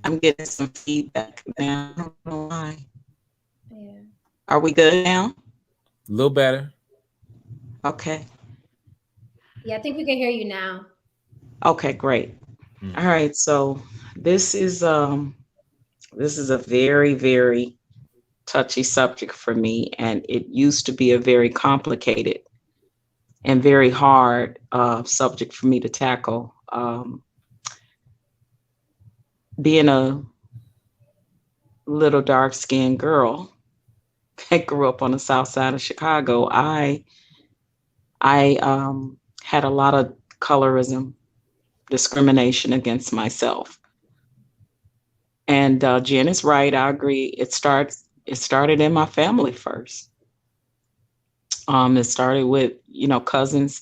I'm getting some feedback now. I don't know why. Yeah. Are we good now? A little better. Okay. Yeah, I think we can hear you now. Okay, great. All right. So this is a very, very touchy subject for me, and it used to be a very complicated and very hard subject for me to tackle. Being a little dark-skinned girl that grew up on the south side of Chicago, I had a lot of colorism, discrimination against myself. And Jen is right. I agree. It started in my family first. It started with, cousins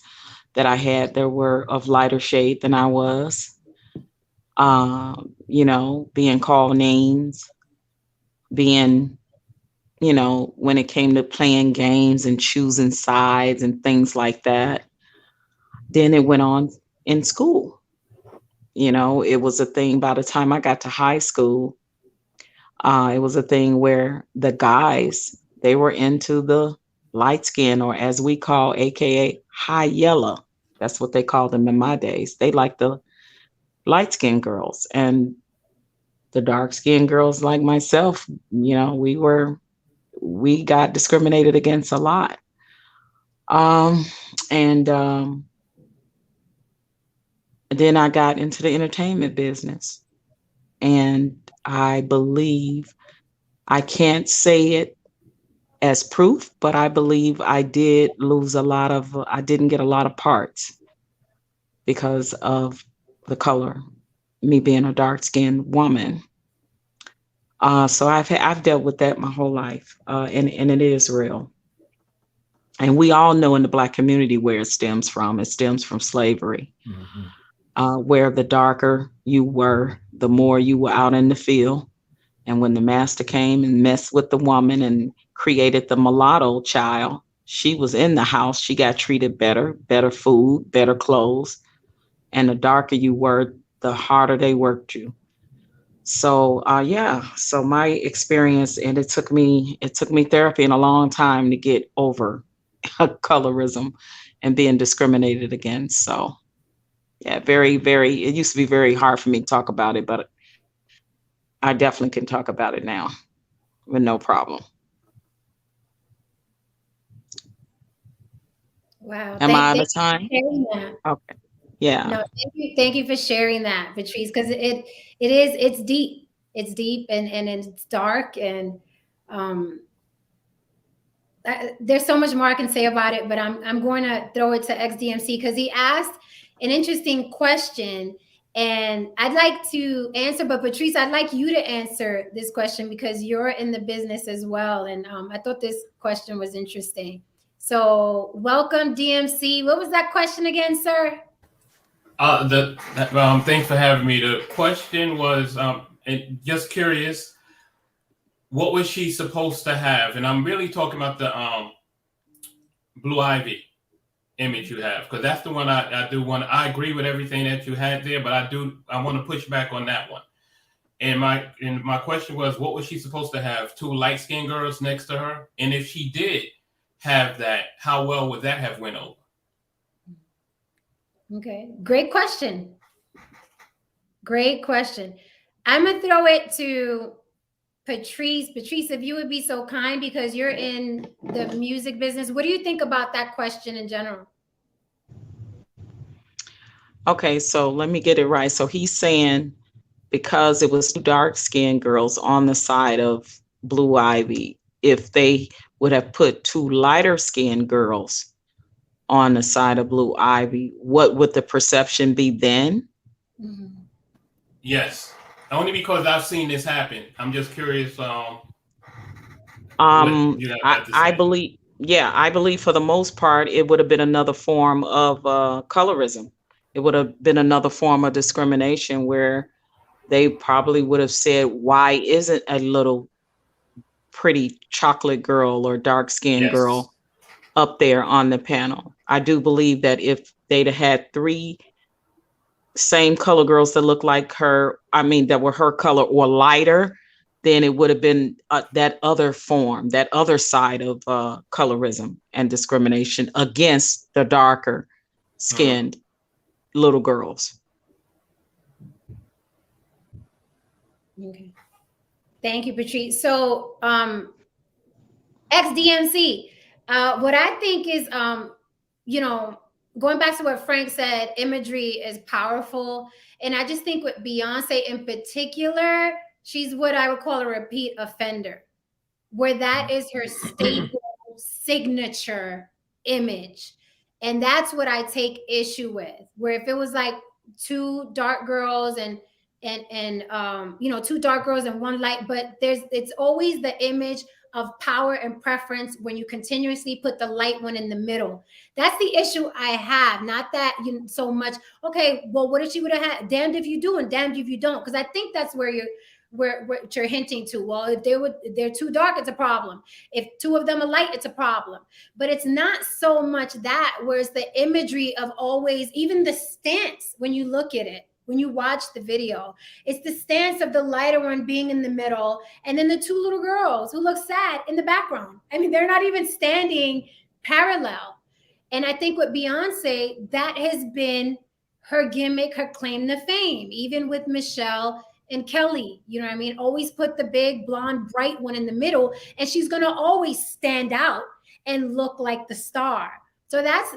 that I had that were of lighter shade than I was. Being called names, being, when it came to playing games and choosing sides and things like that. Then it went on in school. It was a thing by the time I got to high school. It was a thing where the guys, they were into the light skin, or as we call, AKA high yellow. That's what they called them in my days. They liked the light skinned girls, and the dark skinned girls like myself, we got discriminated against a lot. Then I got into the entertainment business, and I believe, I can't say it as proof, but I believe I did lose I didn't get a lot of parts because of the color, me being a dark-skinned woman. So I've dealt with that my whole life, and it is real. And we all know in the Black community where it stems from. It stems from slavery, where the darker you were, the more you were out in the field, And when the master came and messed with the woman and created the mulatto child, she was in the house. She got treated better, better food, better clothes. And the darker you were, the harder they worked you. So yeah, so my experience, and it took me therapy and a long time to get over colorism and being discriminated against. So yeah, very, very, it used to be very hard for me to talk about it, but I definitely can talk about it now with no problem. Wow. Am I out Thank of you time? for sharing that. Okay. Yeah. No, thank you for sharing that, Patrice, because it's deep. It's deep and it's dark and um there's so much more I can say about it, but I'm going to throw it to XDMC because he asked an interesting question, and I'd like to answer. But Patrice, I'd like you to answer this question because you're in the business as well, and I thought this question was interesting. So, welcome, DMC. What was that question again, sir? Thanks for having me. The question was, and just curious, what was she supposed to have? And I'm really talking about the Blue Ivy image you have, because that's the one I do want. I agree with everything that you had there, but I want to push back on that one. And my question was, what was she supposed to have? Two light-skinned girls next to her? And if she did have that, how well would that have went over? Okay, great question. Great question. I'm gonna throw it to Patrice. Patrice, if you would be so kind, because you're in the music business, what do you think about that question in general? Okay, so let me get it right. So he's saying because it was two dark skinned girls on the side of Blue Ivy, if they would have put two lighter skinned girls on the side of Blue Ivy, what would the perception be then? Mm-hmm. Yes, only because I've seen this happen. I'm just curious. What you have to say. I believe, yeah, I believe for the most part, it would have been another form of colorism. It would have been another form of discrimination where they probably would have said, why isn't a little pretty chocolate girl or dark skinned Yes. girl up there on the panel? I do believe that if they'd have had three same color girls that look like her, I mean, that were her color or lighter, then it would have been that other form, that other side of colorism and discrimination against the darker skinned little girls. Okay. Thank you, Patrice. So, XDMC, what I think is, going back to what Frank said, imagery is powerful. And I just think with Beyonce in particular, she's what I would call a repeat offender, where that is her staple signature image. And that's what I take issue with, where if it was like two dark girls and two dark girls and one light, but it's always the image of power and preference when you continuously put the light one in the middle. That's the issue I have. Not that so much, okay, well, what if she would have had damned if you do and damned if you don't? Because I think that's where you're hinting to. Well, if they're too dark, it's a problem. If two of them are light, it's a problem. But it's not so much that, whereas the imagery of always, even the stance, when you look at it, when you watch the video, it's the stance of the lighter one being in the middle, and then the two little girls who look sad in the background. I mean, they're not even standing parallel. And I think with Beyonce, that has been her gimmick, her claim to fame, even with Michelle and Kelly. You know what I mean? Always put the big, blonde, bright one in the middle, and she's going to always stand out and look like the star. So that's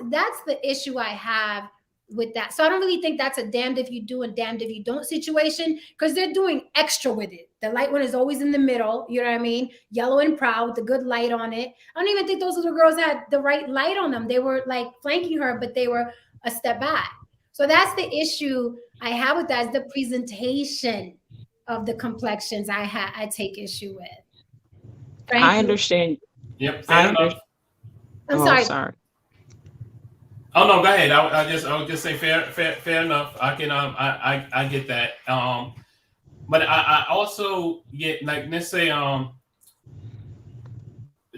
the issue I have with that. So I don't really think that's a damned if you do and damned if you don't situation, because they're doing extra with it. The light one is always in the middle, you know what I mean? Yellow and proud with the good light on it. I don't even think those little girls had the right light on them. They were like flanking her, but they were a step back. So that's the issue I have with that, is the presentation of the complexions I take issue with. Frank, I understand. Yep. I'm sorry. Oh no, go ahead. I would just say fair enough. I can I get that. But I also get like, let's say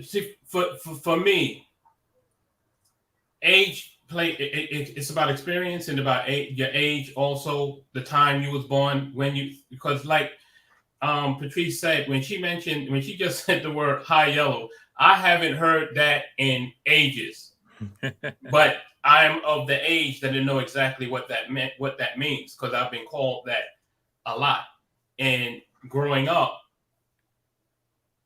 see, for me, age it's about experience and about your age, also the time you was born, when you, because like Patrice said, when she just said the word high yellow, I haven't heard that in ages. But I'm of the age that I know exactly what that means, because I've been called that a lot. And growing up,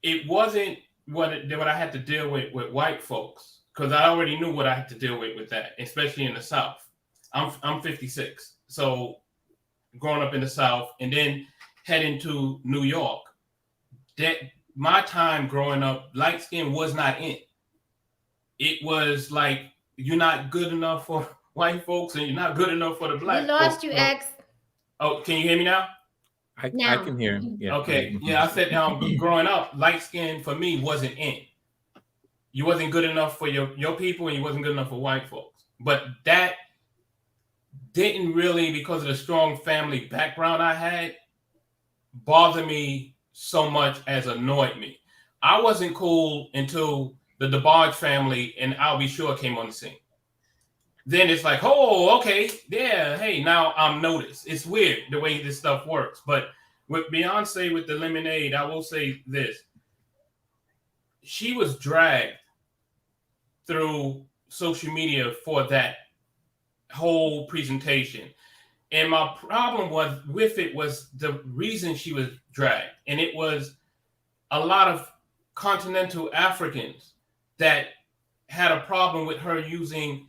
it wasn't what I had to deal with white folks, because I already knew what I had to deal with that, especially in the South. I'm 56, so growing up in the South and then heading to New York, that my time growing up, light skin was not in. It was like, you're not good enough for white folks and you're not good enough for the black We lost folks. you, X. Oh, can you hear me now? I can hear him. Yeah. Okay. Yeah, I said growing up, light skin for me wasn't in. You wasn't good enough for your people, and you wasn't good enough for white folks. But that didn't really, because of the strong family background I had, bother me so much as annoyed me. I wasn't cool until the DeBarge family and I'll Be Sure came on the scene. Then it's like, oh, okay, yeah, hey, now I'm noticed. It's weird the way this stuff works. But with Beyonce, with the Lemonade, I will say this. She was dragged through social media for that whole presentation. And my problem with it was the reason she was dragged. And it was a lot of continental Africans that had a problem with her using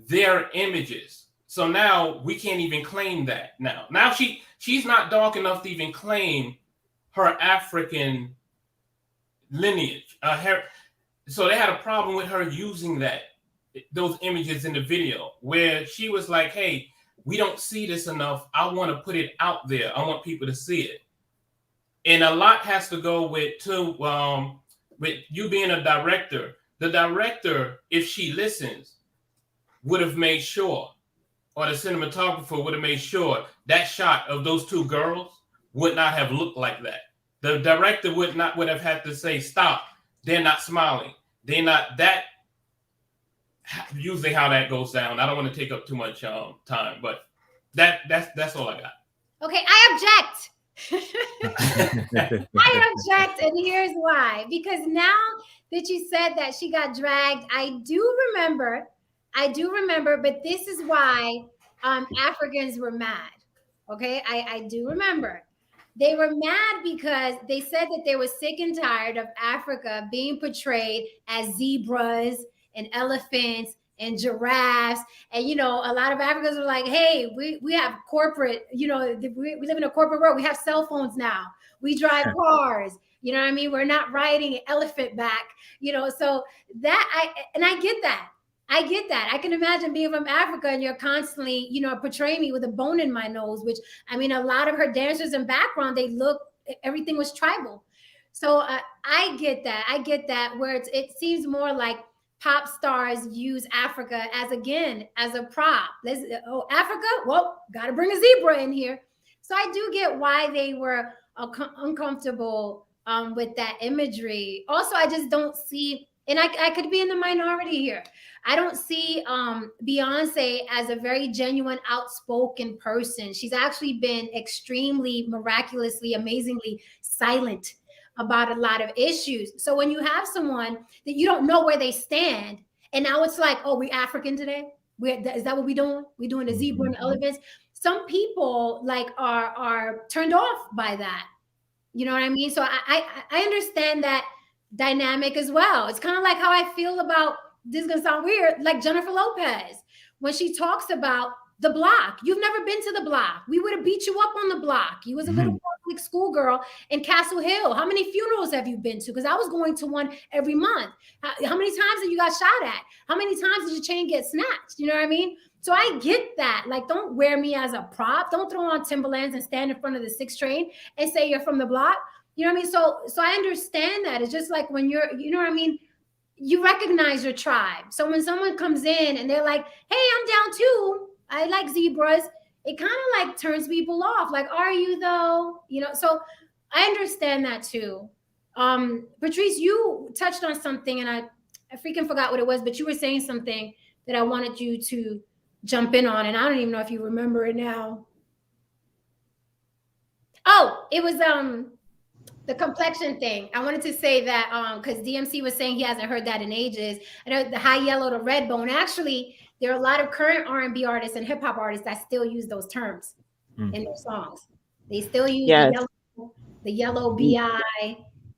their images. So now we can't even claim that now. Now she's not dark enough to even claim her African lineage. So they had a problem with her using those images in the video, where she was like, hey, we don't see this enough. I want to put it out there. I want people to see it. And a lot has to go with you being a director. The director, if she listens, would have made sure, or the cinematographer would have made sure, that shot of those two girls would not have looked like that. The director would have had to say, stop, they're not smiling. They're not that. Usually how that goes down. I don't want to take up too much time, but that's all I got. Okay, I object. I object, and here's why. Because now that you said that she got dragged, I do remember, but this is why Africans were mad. Okay, I do remember. They were mad because they said that they were sick and tired of Africa being portrayed as zebras and elephants and giraffes. And, you know, a lot of Africans were like, hey, we have corporate, we live in a corporate world. We have cell phones now. We drive cars. You know what I mean? We're not riding an elephant back, so that I get that. I get that. I can imagine being from Africa and you're constantly, portraying me with a bone in my nose, which, I mean, a lot of her dancers and background, everything was tribal. So I get that. I get that, where it seems more like pop stars use Africa as a prop. Africa? Well, got to bring a zebra in here. So I do get why they were uncomfortable with that imagery. Also, I just don't see, and I could be in the minority here, I don't see Beyonce as a very genuine, outspoken person. She's actually been extremely, miraculously, amazingly silent about a lot of issues. So when you have someone that you don't know where they stand, and now it's like, oh, we African today? Is that what we're doing? We're doing the zebra and the elephants? Some people are turned off by that. You know what I mean? So I understand that dynamic as well. It's kind of like how I feel about, this is gonna sound weird, like Jennifer Lopez, when she talks about the block. You've never been to the block. We would have beat you up on the block. You was a little public schoolgirl in Castle Hill. How many funerals have you been to? Because I was going to one every month. How many times have you got shot at? How many times did your chain get snatched? You know what I mean? So I get that. Like, don't wear me as a prop. Don't throw on Timberlands and stand in front of the 6 train and say you're from the block. You know what I mean? So I understand that. It's just like when you're, you know what I mean? You recognize your tribe. So when someone comes in and they're like, hey, I'm down too, I like zebras, it kind of like turns people off. Like, are you though? You know, so I understand that too. Patrice, you touched on something, and I freaking forgot what it was, but you were saying something that I wanted you to jump in on, and I don't even know if you remember it now. Oh, it was the complexion thing. I wanted to say that because DMC was saying he hasn't heard that in ages. I know the high yellow to red bone. Actually, there are a lot of current R&B artists and hip hop artists that still use those terms in their songs. They still use Yes. the yellow BI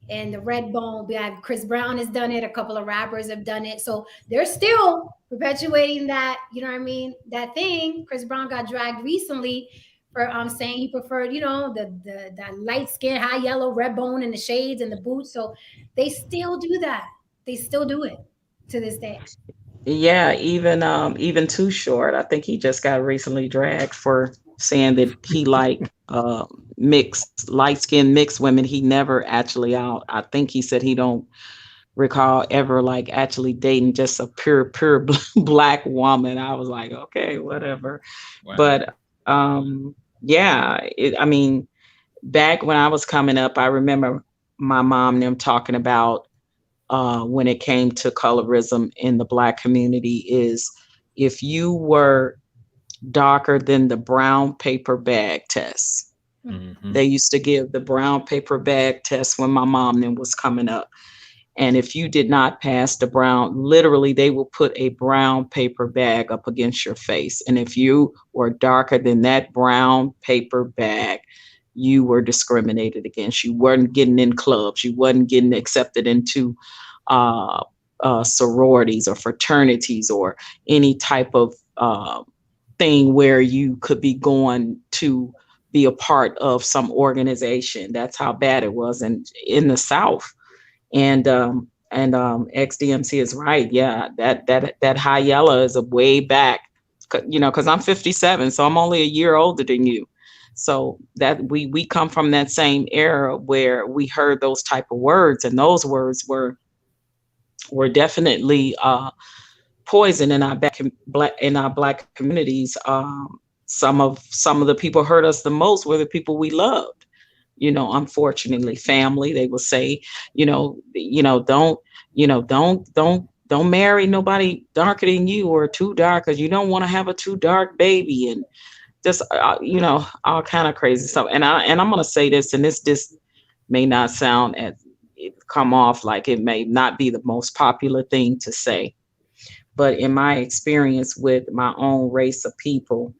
and the red bone BI. Chris Brown has done it. A couple of rappers have done it. So they're still perpetuating that, you know what I mean? That thing. Chris Brown got dragged recently for saying he preferred, you know, the light skin, high yellow, red bone, and the shades and the boots. So they still do that. They still do it to this day. Yeah, even Too Short. I think he just got recently dragged for saying that he like mixed light skinned mixed women. He never actually out. I think he said he don't recall ever like actually dating just a pure black woman. I was like, okay, whatever. Wow. But yeah, I mean, back when I was coming up, I remember my mom and them talking about when it came to colorism in the Black community is if you were darker than the brown paper bag test. Mhm. They used to give the brown paper bag test when my mom then was coming up. And if you did not pass the brown, literally they will put a brown paper bag up against your face. And if you were darker than that brown paper bag, you were discriminated against. You weren't getting in clubs. You wasn't getting accepted into sororities or fraternities or any type of thing where you could be going to be a part of some organization. That's how bad it was in the South. And XDMC is right. Yeah, that high yellow is a way back, you know, because I'm 57, so I'm only a year older than you. So that we come from that same era where we heard those type of words, and those words were definitely poison in our black communities. Some of the people hurt us the most were the people we loved. You know, unfortunately, family. They will say, don't marry nobody darker than you or too dark because you don't want to have a too dark baby, and just all kind of crazy stuff. And I'm gonna say this, and this may not sound as come off like it may not be the most popular thing to say, but in my experience with my own race of people,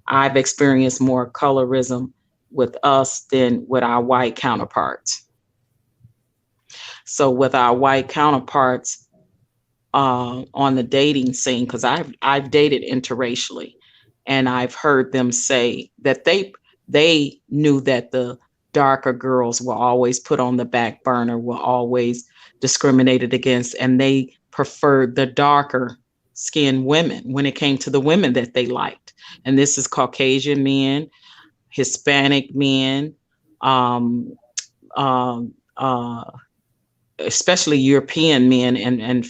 I've experienced more colorism with us than with our white counterparts. So with our white counterparts on the dating scene, because I've dated interracially, and I've heard them say that they knew that the darker girls were always put on the back burner, were always discriminated against, and they preferred the darker skinned women when it came to the women that they liked. And this is Caucasian men, Hispanic men, especially European men and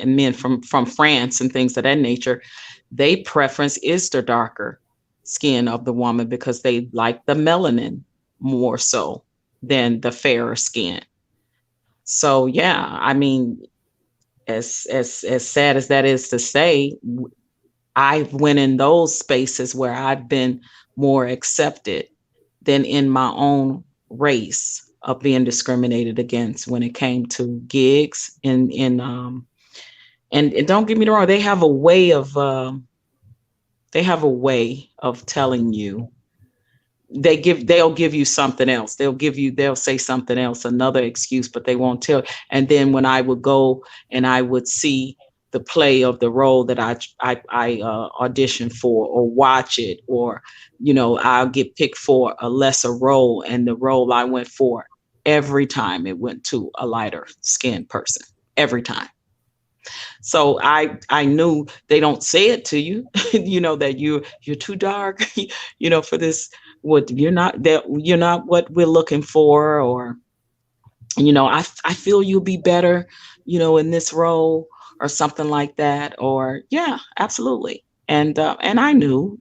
men from France and things of that nature. They preference is the darker skin of the woman because they like the melanin more so than the fairer skin. So yeah, I mean, as sad as that is to say, I've went in those spaces where I've been more accepted than in my own race of being discriminated against when it came to gigs and don't get me wrong, they have a way of telling you. They'll give you something else. They'll say something else, another excuse, but they won't tell. And then when I would go and I would see the play of the role that I auditioned for or watch it, or, I'll get picked for a lesser role, and the role I went for, every time it went to a lighter skinned person, every time. So I knew they don't say it to you, that you're too dark, for this, what you're not what we're looking for, or, I feel you'll be better, in this role or something like that. Or yeah, absolutely. And I knew,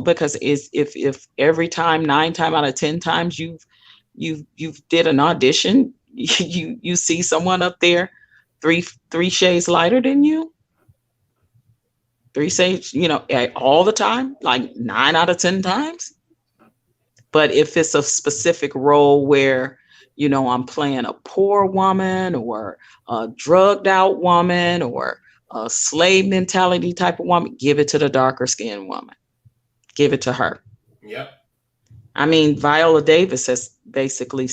because if every time, 9 times out of 10 times you've did an audition, you see someone up there three shades lighter than you, three shades, all the time, like 9 out of 10 times. But if it's a specific role where, I'm playing a poor woman or a drugged out woman or a slave mentality type of woman, give it to the darker skinned woman. Give it to her. Yep. I mean, Viola Davis has basically,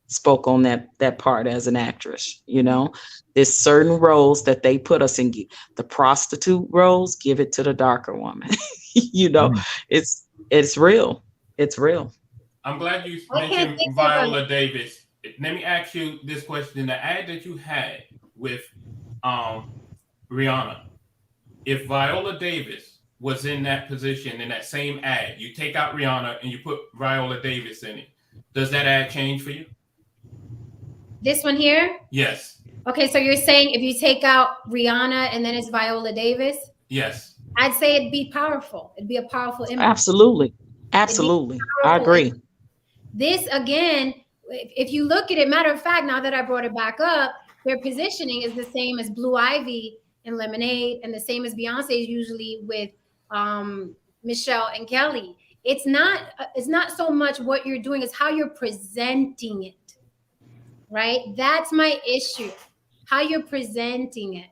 spoke on that part as an actress. There's certain roles that they put us in. The prostitute roles, give it to the darker woman. It's real. It's real. I'm glad you mentioned Viola Davis. Let me ask you this question. In the ad that you had with Rihanna, if Viola Davis was in that position, in that same ad, you take out Rihanna and you put Viola Davis in it, does that ad change for you? This one here? Yes. Okay, so you're saying if you take out Rihanna and then it's Viola Davis? Yes. I'd say it'd be powerful. It'd be a powerful image. Absolutely. I agree. This, again, if you look at it, matter of fact, now that I brought it back up, their positioning is the same as Blue Ivy in Lemonade and the same as Beyonce's usually with Michelle and Kelly. It's not so much what you're doing, it's how you're presenting it. Right? That's my issue. How you're presenting it.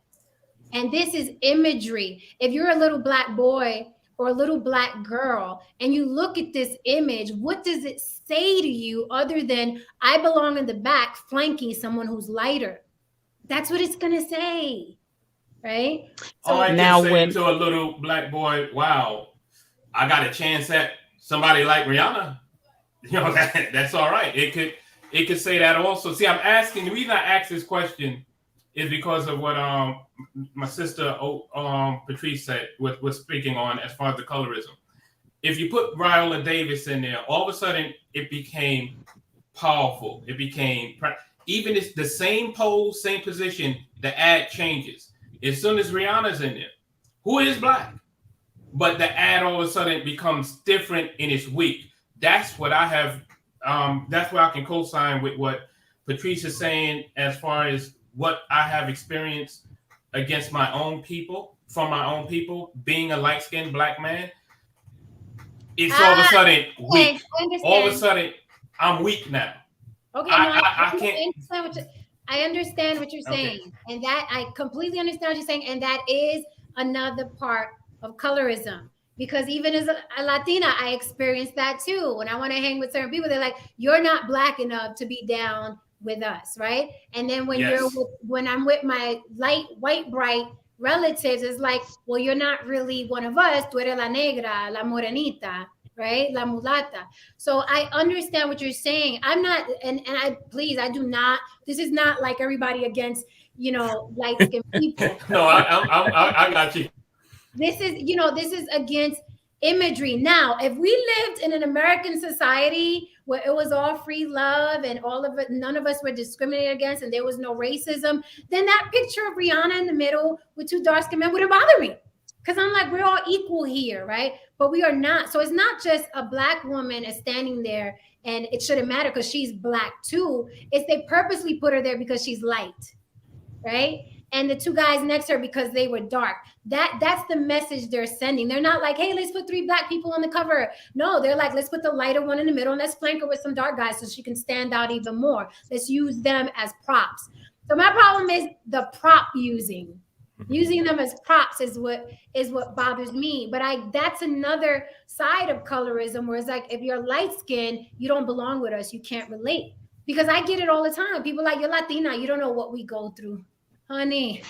And this is imagery. If you're a little black boy or a little black girl and you look at this image, what does it say to you other than I belong in the back flanking someone who's lighter? That's what it's going to say. Right? So I can say to a little black boy, wow, I got a chance at somebody like Rihanna. That's all right. It could say that also. See, I'm asking, the reason I asked this question is because of what my sister Patrice said, was speaking on as far as the colorism. If you put Viola Davis in there, all of a sudden it became powerful. It became, even it's the same pose, same position, the ad changes. As soon as Rihanna's in there, who is black, but the ad all of a sudden becomes different and it's weak. That's what I have. That's where I can co-sign with what Patrice is saying as far as what I have experienced against my own people, from my own people, being a light-skinned black man. It's all of a sudden weak. All of a sudden, I'm weak now. Okay, I can't. I understand what you're saying, and that I completely understand what you're saying, and that is another part of colorism. Because even as a Latina, I experienced that too. When I want to hang with certain people, they're like, "You're not black enough to be down with us," right? And then when I'm with my light, white, bright relatives, it's like, "Well, you're not really one of us. Tú eres la negra, la morenita, right? La mulata." So I understand what you're saying. I'm not, and I do not. This is not like everybody against, light-skinned people. No, I got you. This is against imagery. Now, if we lived in an American society where it was all free love and all of it, none of us were discriminated against and there was no racism, then that picture of Rihanna in the middle with two dark-skinned men wouldn't bother me. Because I'm like, we're all equal here, right? But we are not. So it's not just a black woman is standing there and it shouldn't matter because she's black too. It's they purposely put her there because she's light, right? And the two guys next to her because they were dark. That's the message they're sending. They're not like, hey, let's put 3 black people on the cover. No, they're like, let's put the lighter one in the middle and let's flank her with some dark guys so she can stand out even more. Let's use them as props. So my problem is the prop using. Using them as props is what bothers me. But that's another side of colorism where it's like, if you're light skinned, you don't belong with us. You can't relate. Because I get it all the time. People like, you're Latina, you don't know what we go through. Honey,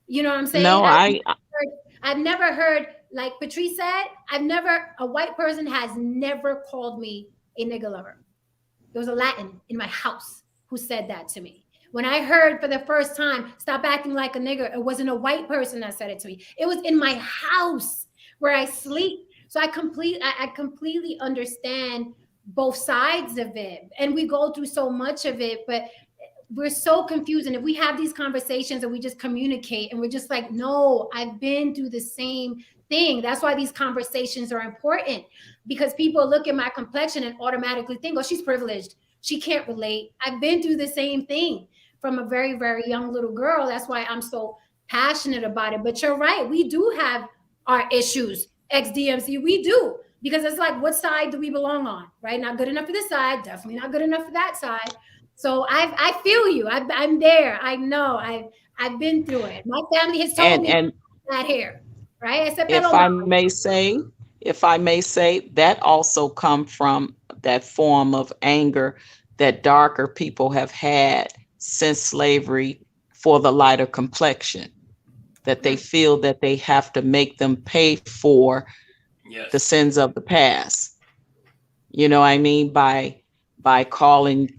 you know what I'm saying? No, I've never heard, like Patrice said, a white person has never called me a nigger lover. There was a Latin in my house who said that to me. When I heard for the first time, stop acting like a nigger, it wasn't a white person that said it to me. It was in my house where I sleep. So I completely understand both sides of it. And we go through so much of it, but we're so confused. And if we have these conversations and we just communicate and we're just like, no, I've been through the same thing. That's why these conversations are important, because people look at my complexion and automatically think, oh, she's privileged. She can't relate. I've been through the same thing from a very, very young little girl. That's why I'm so passionate about it. But you're right. We do have our issues, ex-DMC. We do. Because it's like, what side do we belong on, right? Not good enough for this side. Definitely not good enough for that side. So I feel you. I'm there. I know. I've been through it. My family has told me And that hair, right? I said, if if I may say, that also come from that form of anger that darker people have had since slavery for the lighter complexion, that they feel that they have to make them pay for the sins of the past. You know what I mean? By calling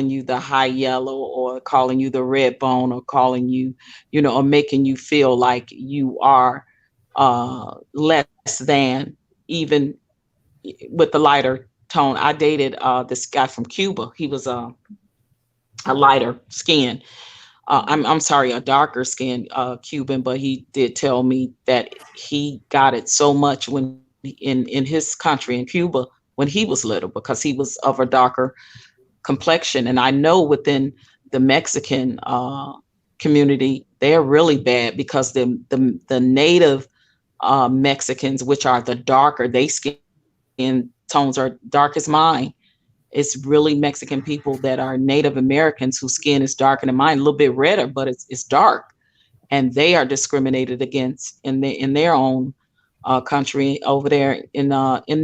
you the high yellow, or calling you the red bone, or calling you, or making you feel like you are less than, even with the lighter tone. I dated this guy from Cuba. He was a lighter skin. I'm sorry, a darker skinned Cuban, but he did tell me that he got it so much when in his country, in Cuba, when he was little, because he was of a darker complexion. And I know within the Mexican community, they're really bad, because the native Mexicans, which are the darker, they skin tones are dark as mine. It's really Mexican people that are Native Americans whose skin is darker than mine, a little bit redder, but it's dark, and they are discriminated against in their own country over there in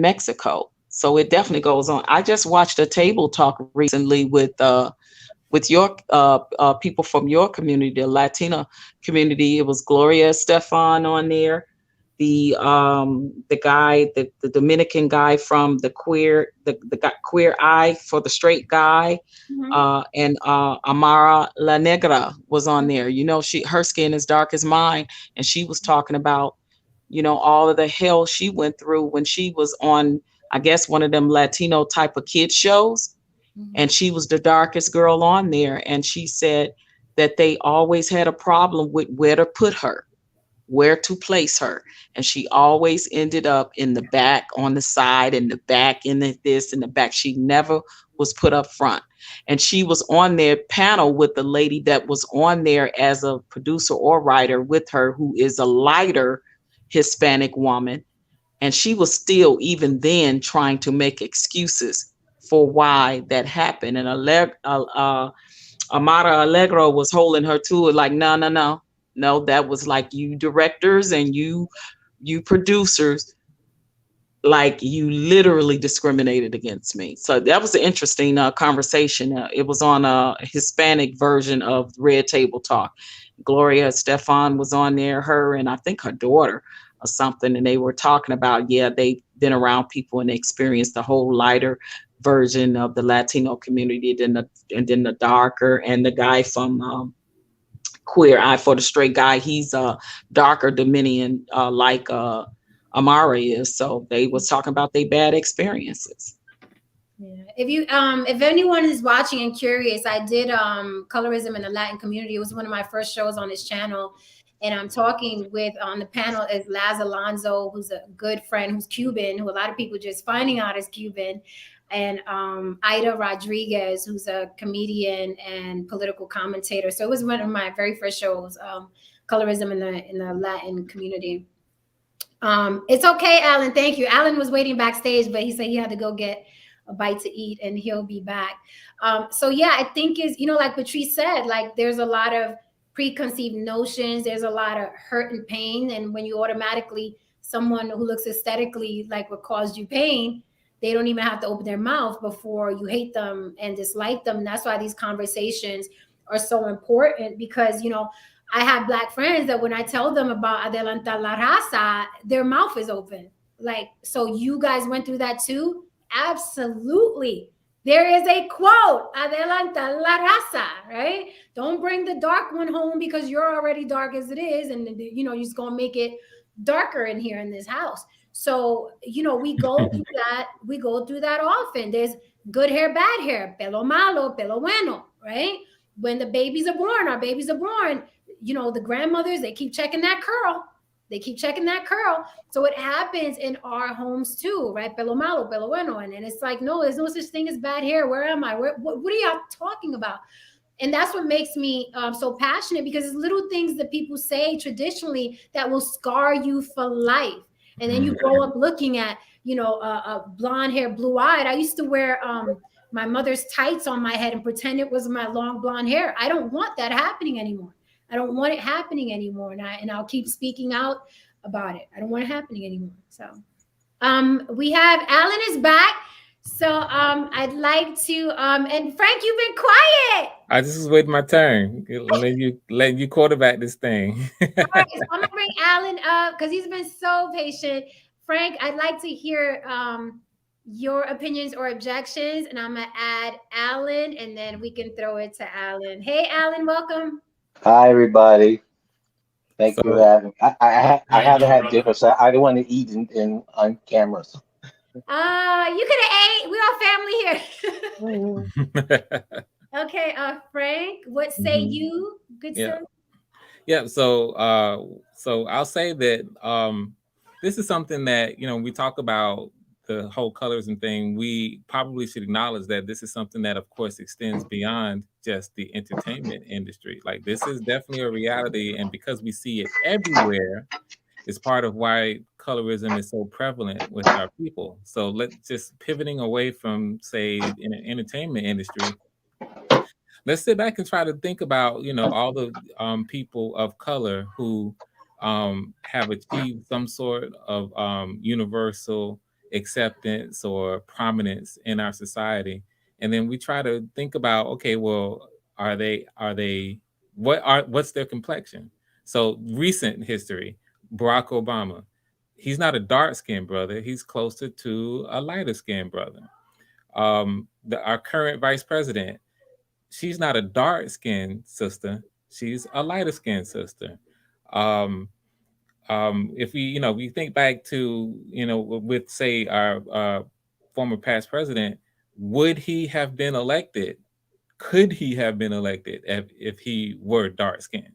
Mexico. So it definitely goes on. I just watched a table talk recently with your people from your community, the Latina community. It was Gloria Estefan on there, the guy, the Dominican guy from the queer eye for the straight guy, and Amara La Negra was on there. Her skin is dark as mine, and she was talking about all of the hell she went through when she was on, I guess, one of them Latino type of kids shows, and she was the darkest girl on there, and she said that they always had a problem with where to put her, where to place her. And she always ended up in the back, on the side, in the back, in this, in the back. She never was put up front. And she was on their panel with the lady that was on there as a producer or writer with her, who is a lighter Hispanic woman. And she was still, even then, trying to make excuses for why that happened. And Amara Allegro was holding her to it like, no, that was like, you directors and you producers, like, you literally discriminated against me. So that was an interesting conversation. It was on a Hispanic version of Red Table Talk. Gloria Estefan was on there, her and I think her daughter or something, and they were talking about, they've been around people and they experienced the whole lighter version of the Latino community, and then the darker. And the guy from Queer Eye for the Straight Guy, he's a darker Dominican, like Amara is. So they was talking about their bad experiences. Yeah. If anyone is watching and curious, I did colorism in the Latin community. It was one of my first shows on this channel. And I'm talking with, on the panel is Laz Alonso, who's a good friend, who's Cuban, who a lot of people just finding out is Cuban, and Ida Rodriguez, who's a comedian and political commentator. So it was one of my very first shows, colorism in the Latin community. It's okay, Alan. Thank you. Alan was waiting backstage, but he said he had to go get a bite to eat, and he'll be back. So yeah, I think is, like Patrice said, like, there's a lot of preconceived notions. There's a lot of hurt and pain. And when you automatically, someone who looks aesthetically like what caused you pain, they don't even have to open their mouth before you hate them and dislike them. And that's why these conversations are so important, because, I have Black friends that when I tell them about Adelanta la Raza, their mouth is open. Like, so you guys went through that too? Absolutely. There is a quote, Adelanta la Raza, right? Don't bring the dark one home because you're already dark as it is. And, you're just going to make it darker in here in this house. So, we go through that. We go through that often. There's good hair, bad hair, pelo malo, pelo bueno, right? when the babies are born, our babies are born, you know, the grandmothers, they keep checking that curl. They keep checking that curl. So it happens in our homes too, right? Pelo malo, pelo bueno. And it's like, no, there's no such thing as bad hair. Where am I? What are y'all talking about? And that's what makes me so passionate, because it's little things that people say traditionally that will scar you for life. And then you grow up looking at, you know, blonde hair, blue eyed. I used to wear my mother's tights on my head and pretend it was my long blonde hair. I don't want that happening anymore. I don't want it happening anymore. And I'll keep speaking out about it. I don't want it happening anymore. So we have Alan is back. So I'd like to and Frank, you've been quiet. I just was waiting my turn. Letting you quarterback this thing. All right, so I'm gonna bring Alan up because he's been so patient. Frank, I'd like to hear your opinions or objections, and I'm gonna add Alan, and then we can throw it to Alan. Hey, Alan, welcome. Hi, everybody. Thank you for having me. I haven't had dinner, so I don't want to eat on camera. So. You could have ate. We're all family here. Okay, Frank, what say you, good sir? Yeah, so I'll say that this is something that, you know, we talk about the whole colorism thing. We probably should acknowledge that this is something that, of course, extends beyond just the entertainment industry. Like, this is definitely a reality, and because we see it everywhere, it's part of why colorism is so prevalent with our people. So let's just pivoting away from, say, in the entertainment industry. Let's sit back and try to think about, you know, all the people of color who have achieved some sort of universal acceptance or prominence in our society. And then we try to think about, okay, well, what's their complexion? So recent history, Barack Obama, he's not a dark-skinned brother. He's closer to a lighter-skinned brother. Our current vice president, she's not a dark-skinned sister. She's a lighter-skinned sister. If we think back to, you know, with, say, our former past president, would he have been elected? Could he have been elected if he were dark-skinned?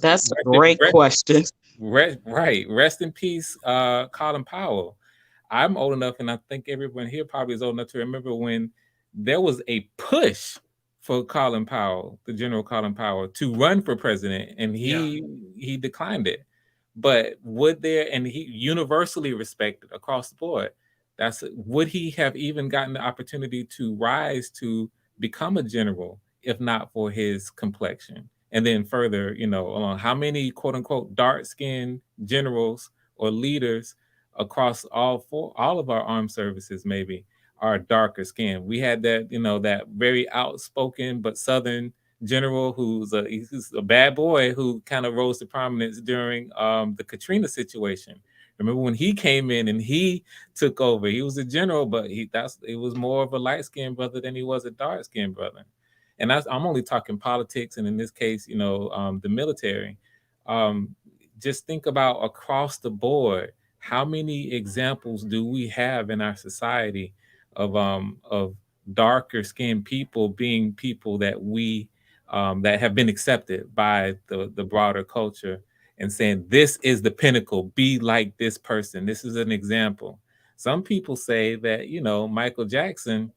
That's a great question. Right. Rest in peace, Colin Powell. I'm old enough, and I think everyone here probably is old enough to remember when there was a push for Colin Powell, the General Colin Powell, to run for president, and he declined it. But and he universally respected across the board. Would he have even gotten the opportunity to rise to become a general if not for his complexion? And then further, you know, along how many quote unquote dark-skinned generals or leaders across all of our armed services maybe are darker skinned. We had that, you know, that very outspoken but Southern general who's a bad boy who kind of rose to prominence during the Katrina situation. Remember when he came in and he took over? He was a general, but it was more of a light-skinned brother than he was a dark-skinned brother. And I'm only talking politics, and in this case, you know, the military. Just think about across the board, how many examples do we have in our society of darker skinned people being people that that have been accepted by the broader culture and saying, this is the pinnacle, be like this person. This is an example. Some people say that, you know, Michael Jackson,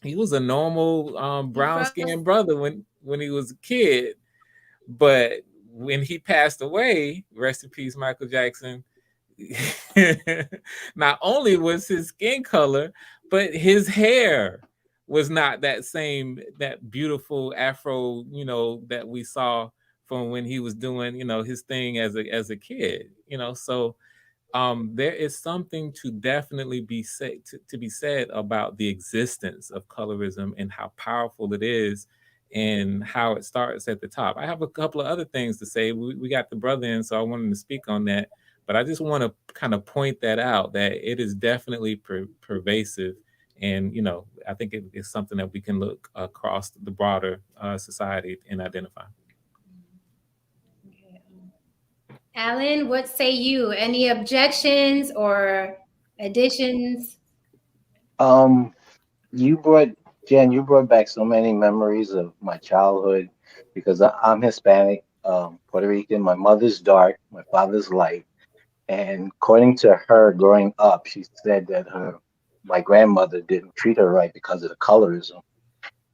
he was a normal brown-skinned brother when he was a kid, but when he passed away, rest in peace, Michael Jackson, not only was his skin color, but his hair was not that beautiful afro, you know, that we saw from when he was doing, you know, his thing as a kid, you know. So there is something to definitely be said to be said about the existence of colorism and how powerful it is and how it starts at the top. I have a couple of other things to say. We got the brother in, so I wanted to speak on that. But I just want to kind of point that out, that it is definitely pervasive. And, you know, I think it is something that we can look across the broader society and identify. Alan, what say you? Any objections or additions? You brought Jen, you brought back so many memories of my childhood because I'm Hispanic, Puerto Rican. My mother's dark, my father's light. And according to her growing up, she said that my grandmother didn't treat her right because of the colorism.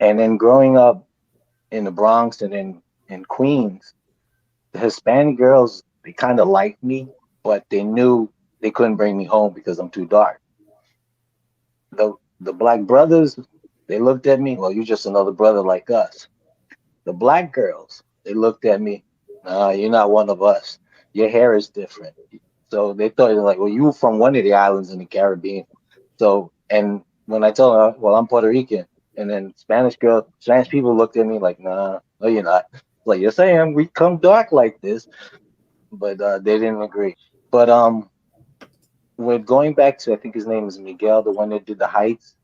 And then growing up in the Bronx and in Queens, the Hispanic girls, they kind of liked me, but they knew they couldn't bring me home because I'm too dark. The black brothers, they looked at me, well, you're just another brother like us. The black girls, they looked at me, nah, you're not one of us. Your hair is different. So they thought like, well, you were from one of the islands in the Caribbean. So, and when I told her, well, I'm Puerto Rican, and then Spanish people looked at me like, nah, no, you're not. Like, yes, I am. We come dark like this, but they didn't agree. But we're going back to, I think his name is Miguel, the one that did the Heights.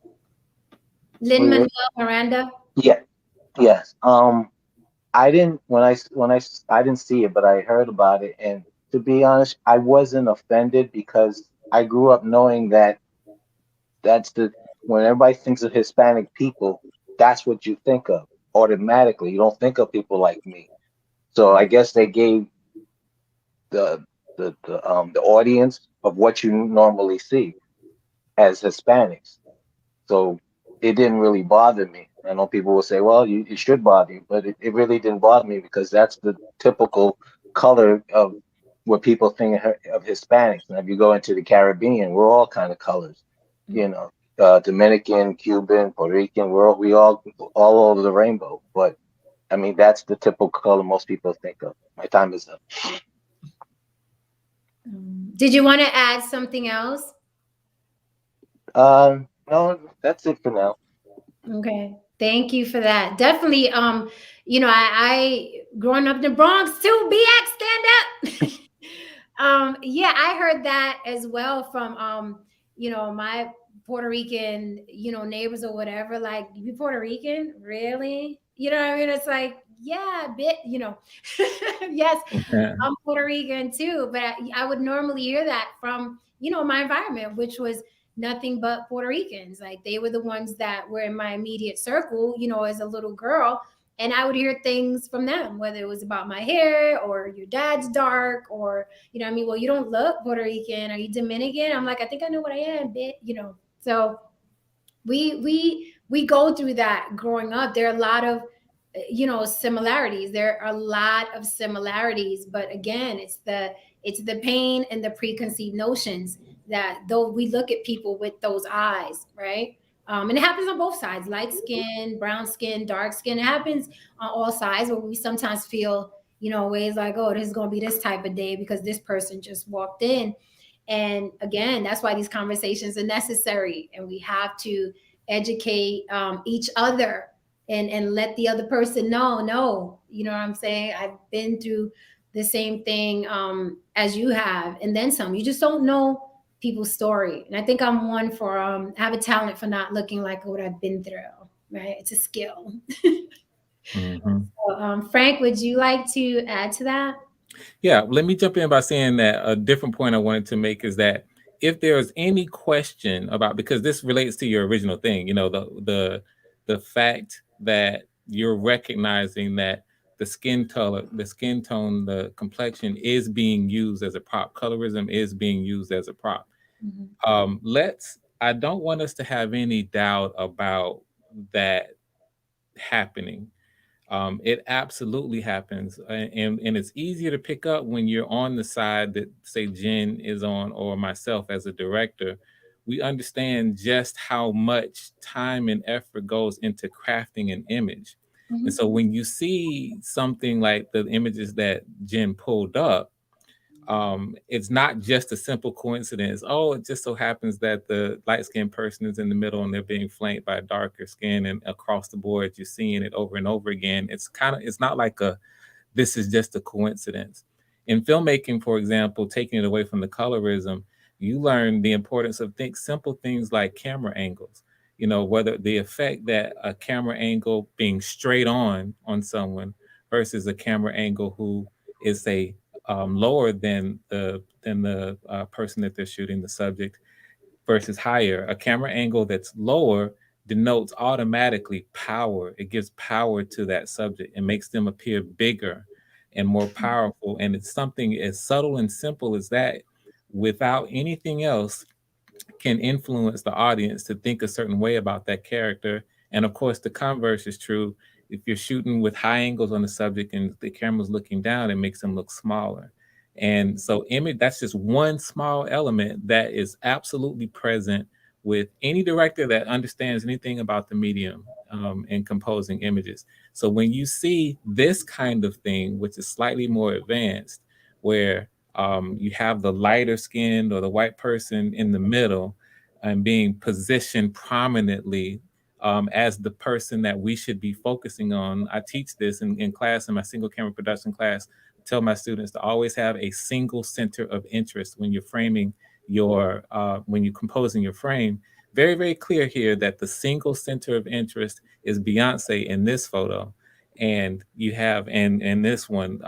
Lin Manuel Miranda. Yeah, yes. I didn't I didn't see it, but I heard about it, and to be honest, I wasn't offended because I grew up knowing that that's the when everybody thinks of Hispanic people, that's what you think of automatically. You don't think of people like me. So I guess they gave the the audience of what you normally see as Hispanics. So it didn't really bother me. I know people will say, well, it should bother you, but it really didn't bother me because that's the typical color of what people think of Hispanics. And if you go into the Caribbean, we're all kind of colors, you know, Dominican, Cuban, Puerto Rican, we all over the rainbow. But I mean, that's the typical color most people think of. My time is up. Did you want to add something else? No, that's it for now. Okay. Thank you for that. Definitely. I growing up in the Bronx too, BX stand up. Yeah, I heard that as well from my Puerto Rican, neighbors or whatever. Like, you Puerto Rican? Really? You know what I mean? It's like, yeah, a bit, yes, I'm Puerto Rican too, but I would normally hear that from, my environment, which was nothing but Puerto Ricans. Like, they were the ones that were in my immediate circle, as a little girl. And I would hear things from them, whether it was about my hair or your dad's dark or, what I mean, well, you don't look Puerto Rican. Are you Dominican? I'm like, I think I know what I am, bit, So we go through that growing up. There are a lot of similarities. There are a lot of similarities, but again, it's the pain and the preconceived notions that though we look at people with those eyes, right? And it happens on both sides: light skin, brown skin, dark skin. It happens on all sides, where we sometimes feel ways like, oh, this is going to be this type of day because this person just walked in. And again, that's why these conversations are necessary, and we have to educate each other and let the other person know, no, you know what I'm saying? I've been through the same thing as you have, and then some. You just don't know people's story. And I think I'm one for have a talent for not looking like what I've been through, right? It's a skill. Mm-hmm. So, Frank, would you like to add to that? Yeah, let me jump in by saying that a different point I wanted to make is that if there's any question about, because this relates to your original thing, the fact that you're recognizing that the skin color, the skin tone, the complexion is being used as a prop. Colorism is being used as a prop. I don't want us to have any doubt about that happening. It absolutely happens, and it's easier to pick up when you're on the side that, say, Jen is on, or myself as a director. We understand just how much time and effort goes into crafting an image. And so when you see something like the images that Jen pulled up, it's not just a simple coincidence. Oh, it just so happens that the light-skinned person is in the middle and they're being flanked by darker skin, and across the board you're seeing it over and over again. It's not like this is just a coincidence. In filmmaking, for example, taking it away from the colorism, you learn the importance of simple things like camera angles. Whether the effect that a camera angle being straight on someone versus a camera angle who is, say, lower than the person that they're shooting, the subject, versus higher. A camera angle that's lower denotes automatically power. It gives power to that subject and makes them appear bigger and more powerful. And it's something as subtle and simple as that, without anything else, can influence the audience to think a certain way about that character. And of course, the converse is true. If you're shooting with high angles on the subject and the camera's looking down, it makes them look smaller. And so image, that's just one small element that is absolutely present with any director that understands anything about the medium and composing images. So when you see this kind of thing, which is slightly more advanced, where you have the lighter skinned or the white person in the middle and being positioned prominently as the person that we should be focusing on. I teach this in class, in my single camera production class. Tell my students to always have a single center of interest when you're framing your, when you're composing your frame. Very, very clear here that the single center of interest is Beyonce in this photo. And you have, in this one,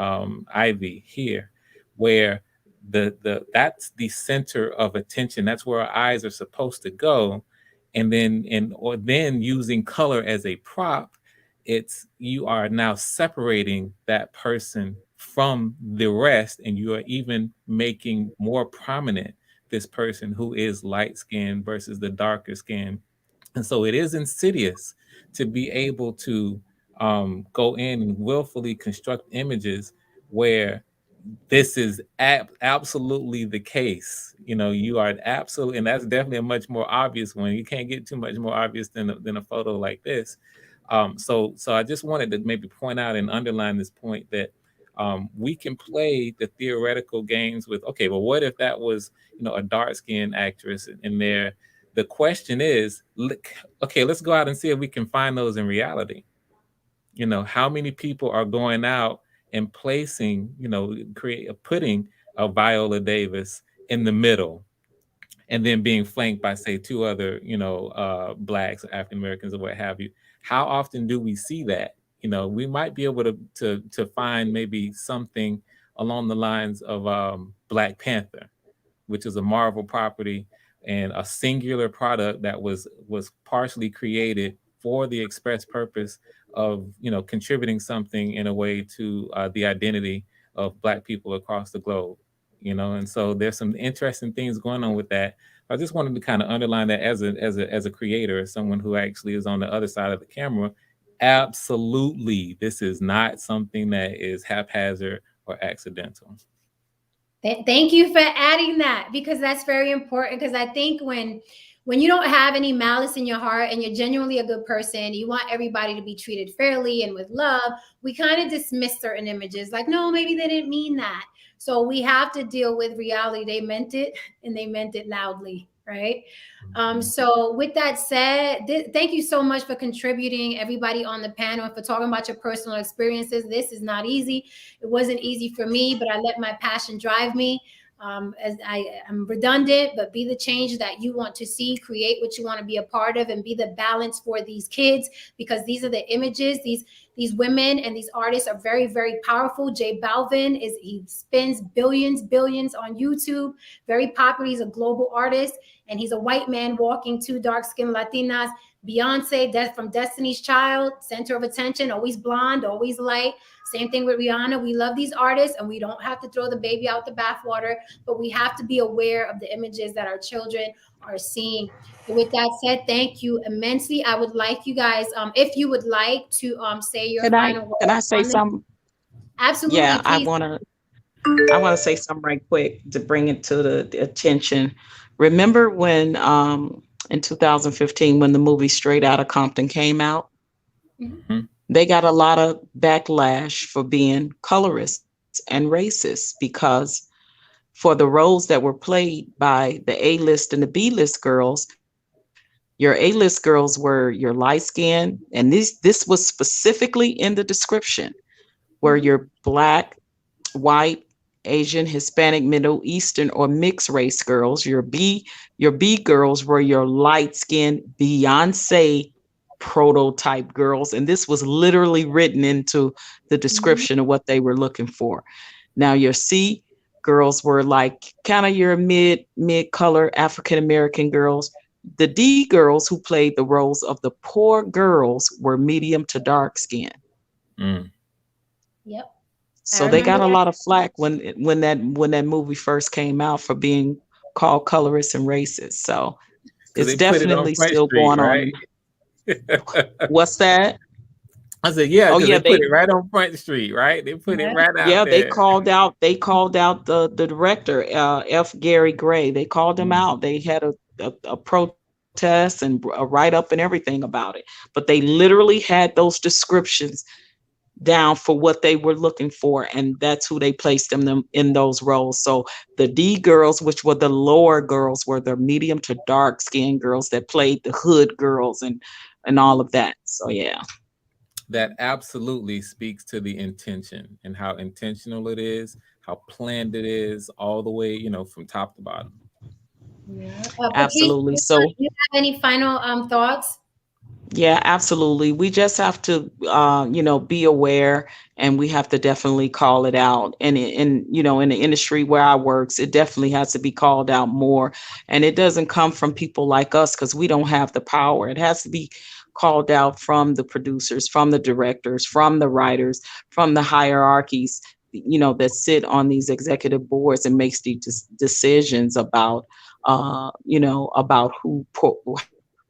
Ivy here, where that's the center of attention. That's where our eyes are supposed to go. And then using color as a prop, you are now separating that person from the rest, and you are even making more prominent this person who is light skinned versus the darker skin. And so it is insidious to be able to go in and willfully construct images where this is absolutely the case. You are absolutely, and that's definitely a much more obvious one. You can't get too much more obvious than a photo like this. So I just wanted to maybe point out and underline this point that we can play the theoretical games with, okay, well, what if that was, a dark-skinned actress in there? The question is, okay, let's go out and see if we can find those in reality. How many people are going out and placing, putting a Viola Davis in the middle and then being flanked by, say, two other, Blacks or African Americans or what have you. How often do we see that? We might be able to find maybe something along the lines of Black Panther, which is a Marvel property and a singular product that was partially created for the express purpose of contributing something in a way to the identity of Black people across the globe. And so there's some interesting things going on with that. I just wanted to kind of underline that as a creator, as someone who actually is on the other side of the camera. Absolutely, this is not something that is haphazard or accidental. Thank you for adding that, because that's very important. Because I think when you don't have any malice in your heart and you're genuinely a good person, you want everybody to be treated fairly and with love, we kind of dismiss certain images like, no, maybe they didn't mean that. So we have to deal with reality. They meant it, and they meant it loudly, right? So with that said, thank you so much for contributing, everybody on the panel, and for talking about your personal experiences. This is not easy. It wasn't easy for me, but I let my passion drive me. As I'm redundant, but be the change that you want to see, create what you want to be a part of, and be the balance for these kids, because these are the images. These women and these artists are very, very powerful. J Balvin he spends billions on YouTube, very popular. He's a global artist, and he's a white man walking two dark-skinned Latinas. Beyonce, from Destiny's Child, center of attention, always blonde, always light. Same thing with Rihanna. We love these artists, and we don't have to throw the baby out the bathwater, but we have to be aware of the images that our children are seeing. So with that said, thank you immensely. I would like you guys, if you would like to say your final words. Can I say something? Absolutely. Yeah, please. I want to say something right quick to bring it to the attention. Remember when in 2015, when the movie Straight Outta Compton came out? Mm-hmm. They got a lot of backlash for being colorist and racist, because for the roles that were played by the A-list and the B-list girls, your A-list girls were your light skin, and this was specifically in the description, where your Black, white, Asian, Hispanic, Middle Eastern, or mixed race girls. Your B girls were your light skin Beyonce prototype girls, and this was literally written into the description of what they were looking for. Now your C girls were like kind of your mid color African American girls. the D girls who played the roles of the poor girls were medium to dark skin. Mm. Yep. So they got a lot of flack when that movie first came out for being called colorist and racist. So it's they put it on definitely Front still Street, going right? on. What's that? I said, yeah, Oh because yeah, they put it right on Front Street, right? They put it right out yeah, there. they called out the director, F. Gary Gray. They called him out. They had a protest and a write-up and everything about it. But they literally had those descriptions down for what they were looking for, and that's who they placed them in those roles. So the D girls, which were the lower girls, were the medium to dark skinned girls that played the hood girls and all of that. So yeah. That absolutely speaks to the intention and how intentional it is, how planned it is, all the way, from top to bottom. Yeah. Absolutely. Patrice, So do you have any final thoughts? yeah, absolutely. We just have to, be aware, and we have to definitely call it out. And in the industry where I works, it definitely has to be called out more. And it doesn't come from people like us because we don't have the power. It has to be called out from the producers, from the directors, from the writers, from the hierarchies, that sit on these executive boards and makes these decisions about, about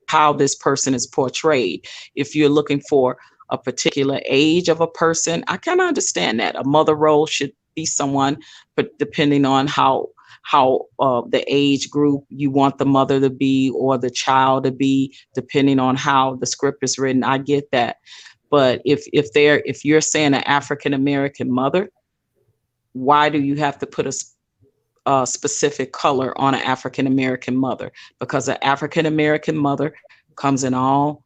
how this person is portrayed. If you're looking for a particular age of a person, I can understand that. A mother role should be someone, but depending on how the age group you want the mother to be or the child to be, depending on how the script is written, I get that. But if you're saying an African American mother, why do you have to put a specific color on an African American mother? Because an African American mother comes in all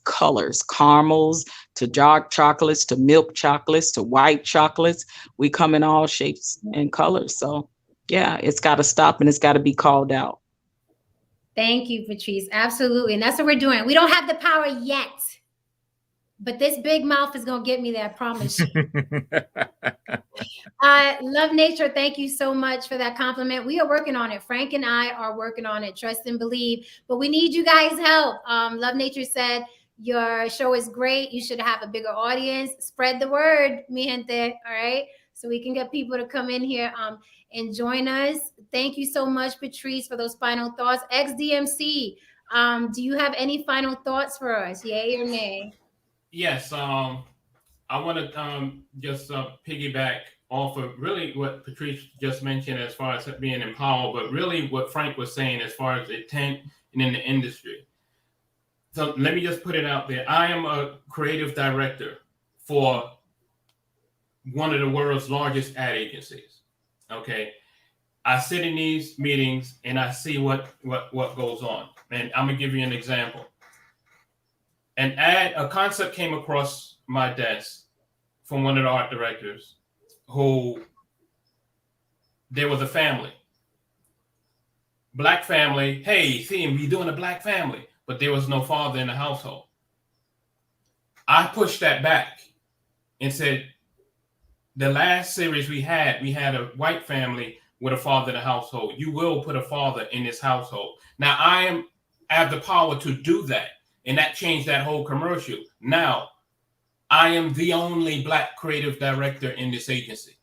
colors, caramels to dark chocolates to milk chocolates to white chocolates. We come in all shapes and colors. So yeah, it's got to stop and it's got to be called out. Thank you, Patrice. Absolutely. And that's what we're doing. We don't have the power yet, but this big mouth is going to get me there, I promise you. Love Nature, thank you so much for that compliment. We are working on it. Frank and I are working on it. Trust and believe. But we need you guys' help. Love Nature said, your show is great. You should have a bigger audience. Spread the word, mi gente. All right. So we can get people to come in here and join us. Thank you so much, Patrice, for those final thoughts. XDMC, do you have any final thoughts for us? Yay or nay? Yes. I want to just piggyback off of really what Patrice just mentioned as far as being empowered, but really what Frank was saying as far as intent and in the industry. So let me just put it out there. I am a creative director for one of the world's largest ad agencies. Okay. I sit in these meetings and I see what goes on. And I'm gonna give you an example. A concept came across my desk from one of the art directors who there was a family, black family. Hey, see, we doing a black family, but there was no father in the household. I pushed that back and said, the last series we had a white family with a father in the household. You will put a father in this household. Now I have the power to do that. And that changed that whole commercial. Now I am the only black creative director in this agency.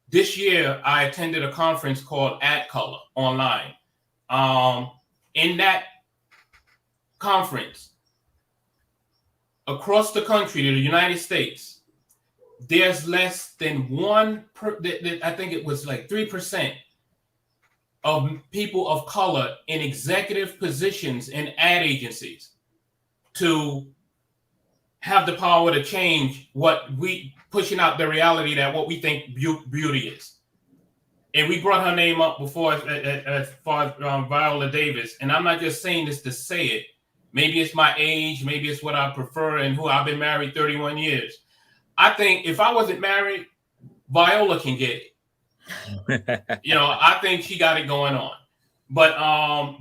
This year, I attended a conference called Ad Color online. In that conference, across the country, to the United States, there's less than I think it was like 3% of people of color in executive positions in ad agencies to have the power to change what we pushing out the reality that what we think beauty is. And we brought her name up before as far as Viola Davis. And I'm not just saying this to say it. Maybe it's my age. Maybe it's what I prefer and who I've been married 31 years. I think if I wasn't married, Viola can get it. I think she got it going on. But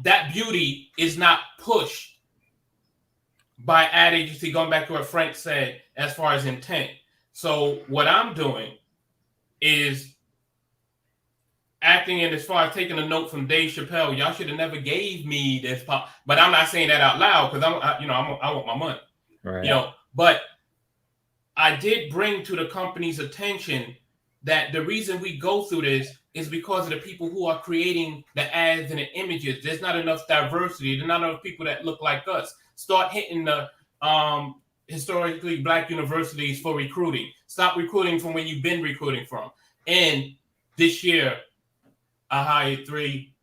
that beauty is not pushed by ad agency, going back to what Frank said as far as intent. So what I'm doing is acting, and as far as taking a note from Dave Chappelle, y'all should have never gave me this pop. But I'm not saying that out loud because I want my money. Right. But I did bring to the company's attention that the reason we go through this is because of the people who are creating the ads and the images. There's not enough diversity. There's not enough people that look like us. Start hitting the historically Black universities for recruiting. Stop recruiting from when you've been recruiting from. And this year, I hired 3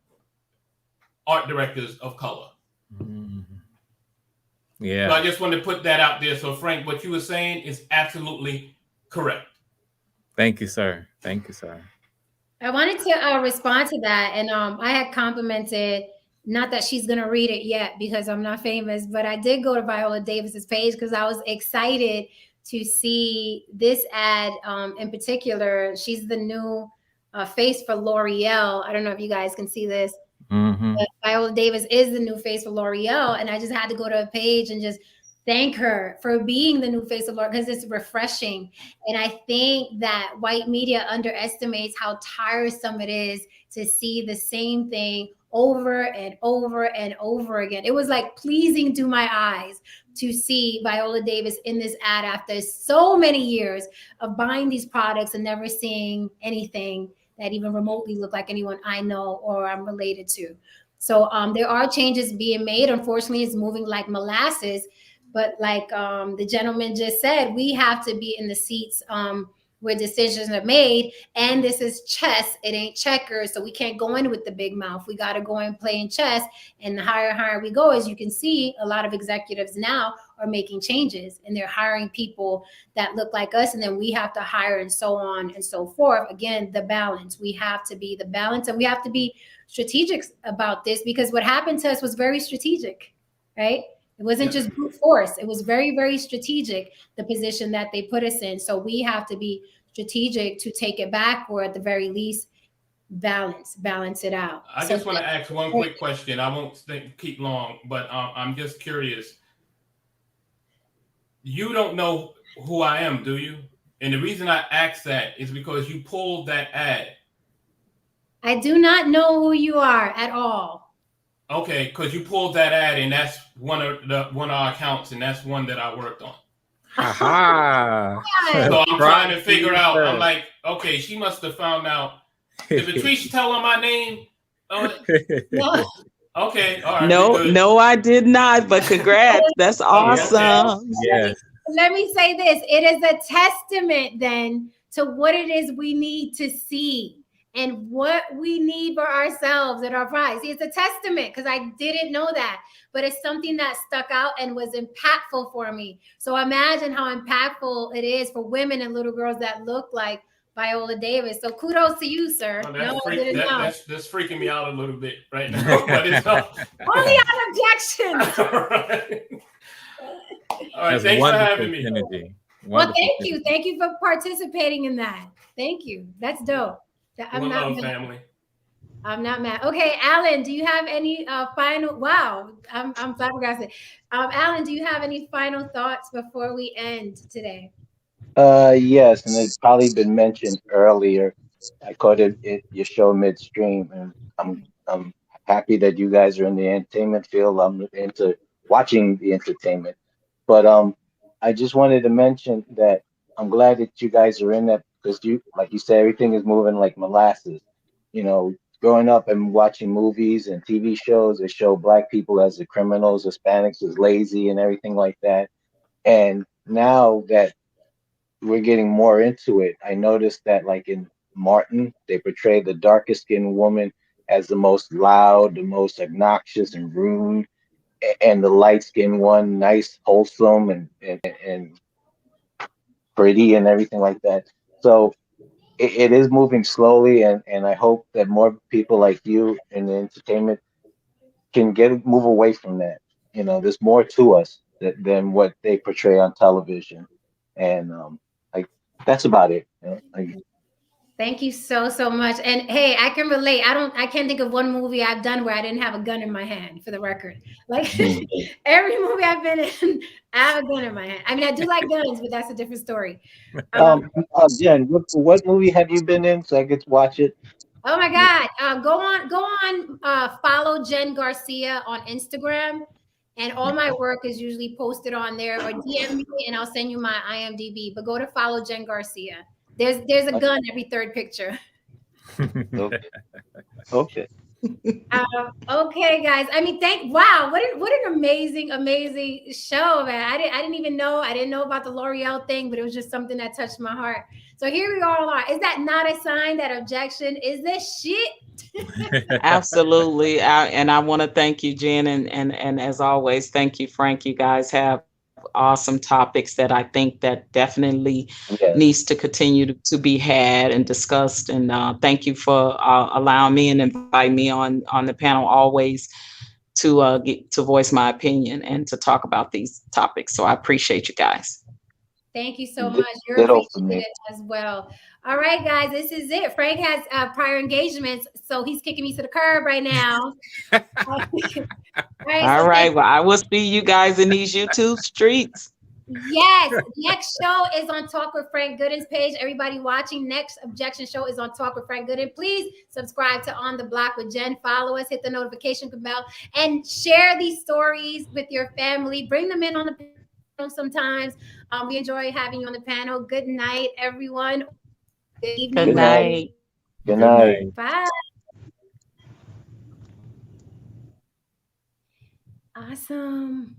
art directors of color. Mm-hmm. Yeah. So I just wanted to put that out there. So Frank, what you were saying is absolutely correct. Thank you, sir. Thank you, sir. I wanted to respond to that, and I had complimented, not that she's gonna read it yet because I'm not famous, but I did go to Viola Davis's page because I was excited to see this ad in particular. She's the new face for L'Oreal. I don't know if you guys can see this. Mm-hmm. But Viola Davis is the new face for L'Oreal, and I just had to go to a page and just thank her for being the new face of L'Oreal because it's refreshing. And I think that white media underestimates how tiresome it is to see the same thing over and over and over again. It was like pleasing to my eyes to see Viola Davis in this ad after so many years of buying these products and never seeing anything that even remotely looked like anyone I know or I'm related to. So there are changes being made. Unfortunately, it's moving like molasses. But like the gentleman just said, we have to be in the seats where decisions are made. And this is chess. It ain't checkers. So we can't go in with the big mouth. We got to go in playing chess. And the higher we go, as you can see, a lot of executives now are making changes. And they're hiring people that look like us. And then we have to hire and so on and so forth. Again, the balance. We have to be the balance. And we have to be strategic about this because what happened to us was very strategic, right? It wasn't just brute force. It was very, very strategic, the position that they put us in. So we have to be strategic to take it back, or at the very least, balance it out. I just want to ask one quick question. I won't keep long, but I'm just curious. You don't know who I am, do you? And the reason I ask that is because you pulled that ad. I do not know who you are at all. Okay, because you pulled that ad, and that's one of our accounts, and that's one that I worked on. Ha So I'm trying to figure out. I'm like, okay, she must have found out. Did Patricia tell her my name? No. Okay, all right. No, I did not. But congrats, that's awesome. Yes. Let me say this: it is a testament then to what it is we need to see. And what we need for ourselves and our prize. It's a testament because I didn't know that, but it's something that stuck out and was impactful for me. So imagine how impactful it is for women and little girls that look like Viola Davis. So kudos to you, sir. That's freaking me out a little bit right now. But it's only on objections. All right. Thanks for having me. Well, thank you. Thank you for participating in that. Thank you. That's dope. I'm not family. I'm not mad. Okay, Alan, do you have any final? Wow, I'm flabbergasted. Alan, do you have any final thoughts before we end today? Yes, and it's probably been mentioned earlier. I caught your show midstream, and I'm happy that you guys are in the entertainment field. I'm into watching the entertainment, but I just wanted to mention that I'm glad that you guys are in that because like you said, everything is moving like molasses. Growing up and watching movies and TV shows that show Black people as the criminals, Hispanics as lazy, and everything like that. And now that we're getting more into it, I noticed that like in Martin, they portray the darkest skinned woman as the most loud, the most obnoxious and rude, and the light skinned one, nice, wholesome, and pretty and everything like that. So it is moving slowly, and I hope that more people like you in the entertainment can move away from that. There's more to us than what they portray on television, and that's about it. Thank you so much. And hey, I can relate. I can't think of one movie I've done where I didn't have a gun in my hand, for the record. Like every movie I've been in, I have a gun in my hand. I mean, I do like guns, but that's a different story. Jen, what movie have you been in so I get to watch it? Oh my God. Go on, follow Jen Garcia on Instagram. And all my work is usually posted on there, or DM me and I'll send you my IMDb. But go to follow Jen Garcia. There's a gun every third picture. Okay. Okay. Okay, guys. I mean, wow, what an amazing show, man. I didn't even know. I didn't know about the L'Oreal thing, but it was just something that touched my heart. So here we all are. Is that not a sign that objection is the shit? Absolutely. And I want to thank you, Jen, and as always, thank you, Frank. You guys have awesome topics that I think that definitely Yes. needs to continue to be had and discussed. And thank you for allowing me and inviting me on the panel always to get to voice my opinion and to talk about these topics. So I appreciate you guys. Thank you so much. You're Ditto for me. appreciated as well. All right, guys, this is it. Frank has prior engagements, so he's kicking me to the curb right now. All right. Well, I will see you guys in these YouTube streets. Yes. Next show is on Talk with Frank Goodin's page. Everybody watching, next objection show is on Talk with Frank Goodin. Please subscribe to On the Block with Jen. Follow us, hit the notification bell, and share these stories with your family. Bring them in on the panel sometimes. We enjoy having you on the panel. Good night, everyone. Good evening. Good night. Good night. Bye. Awesome.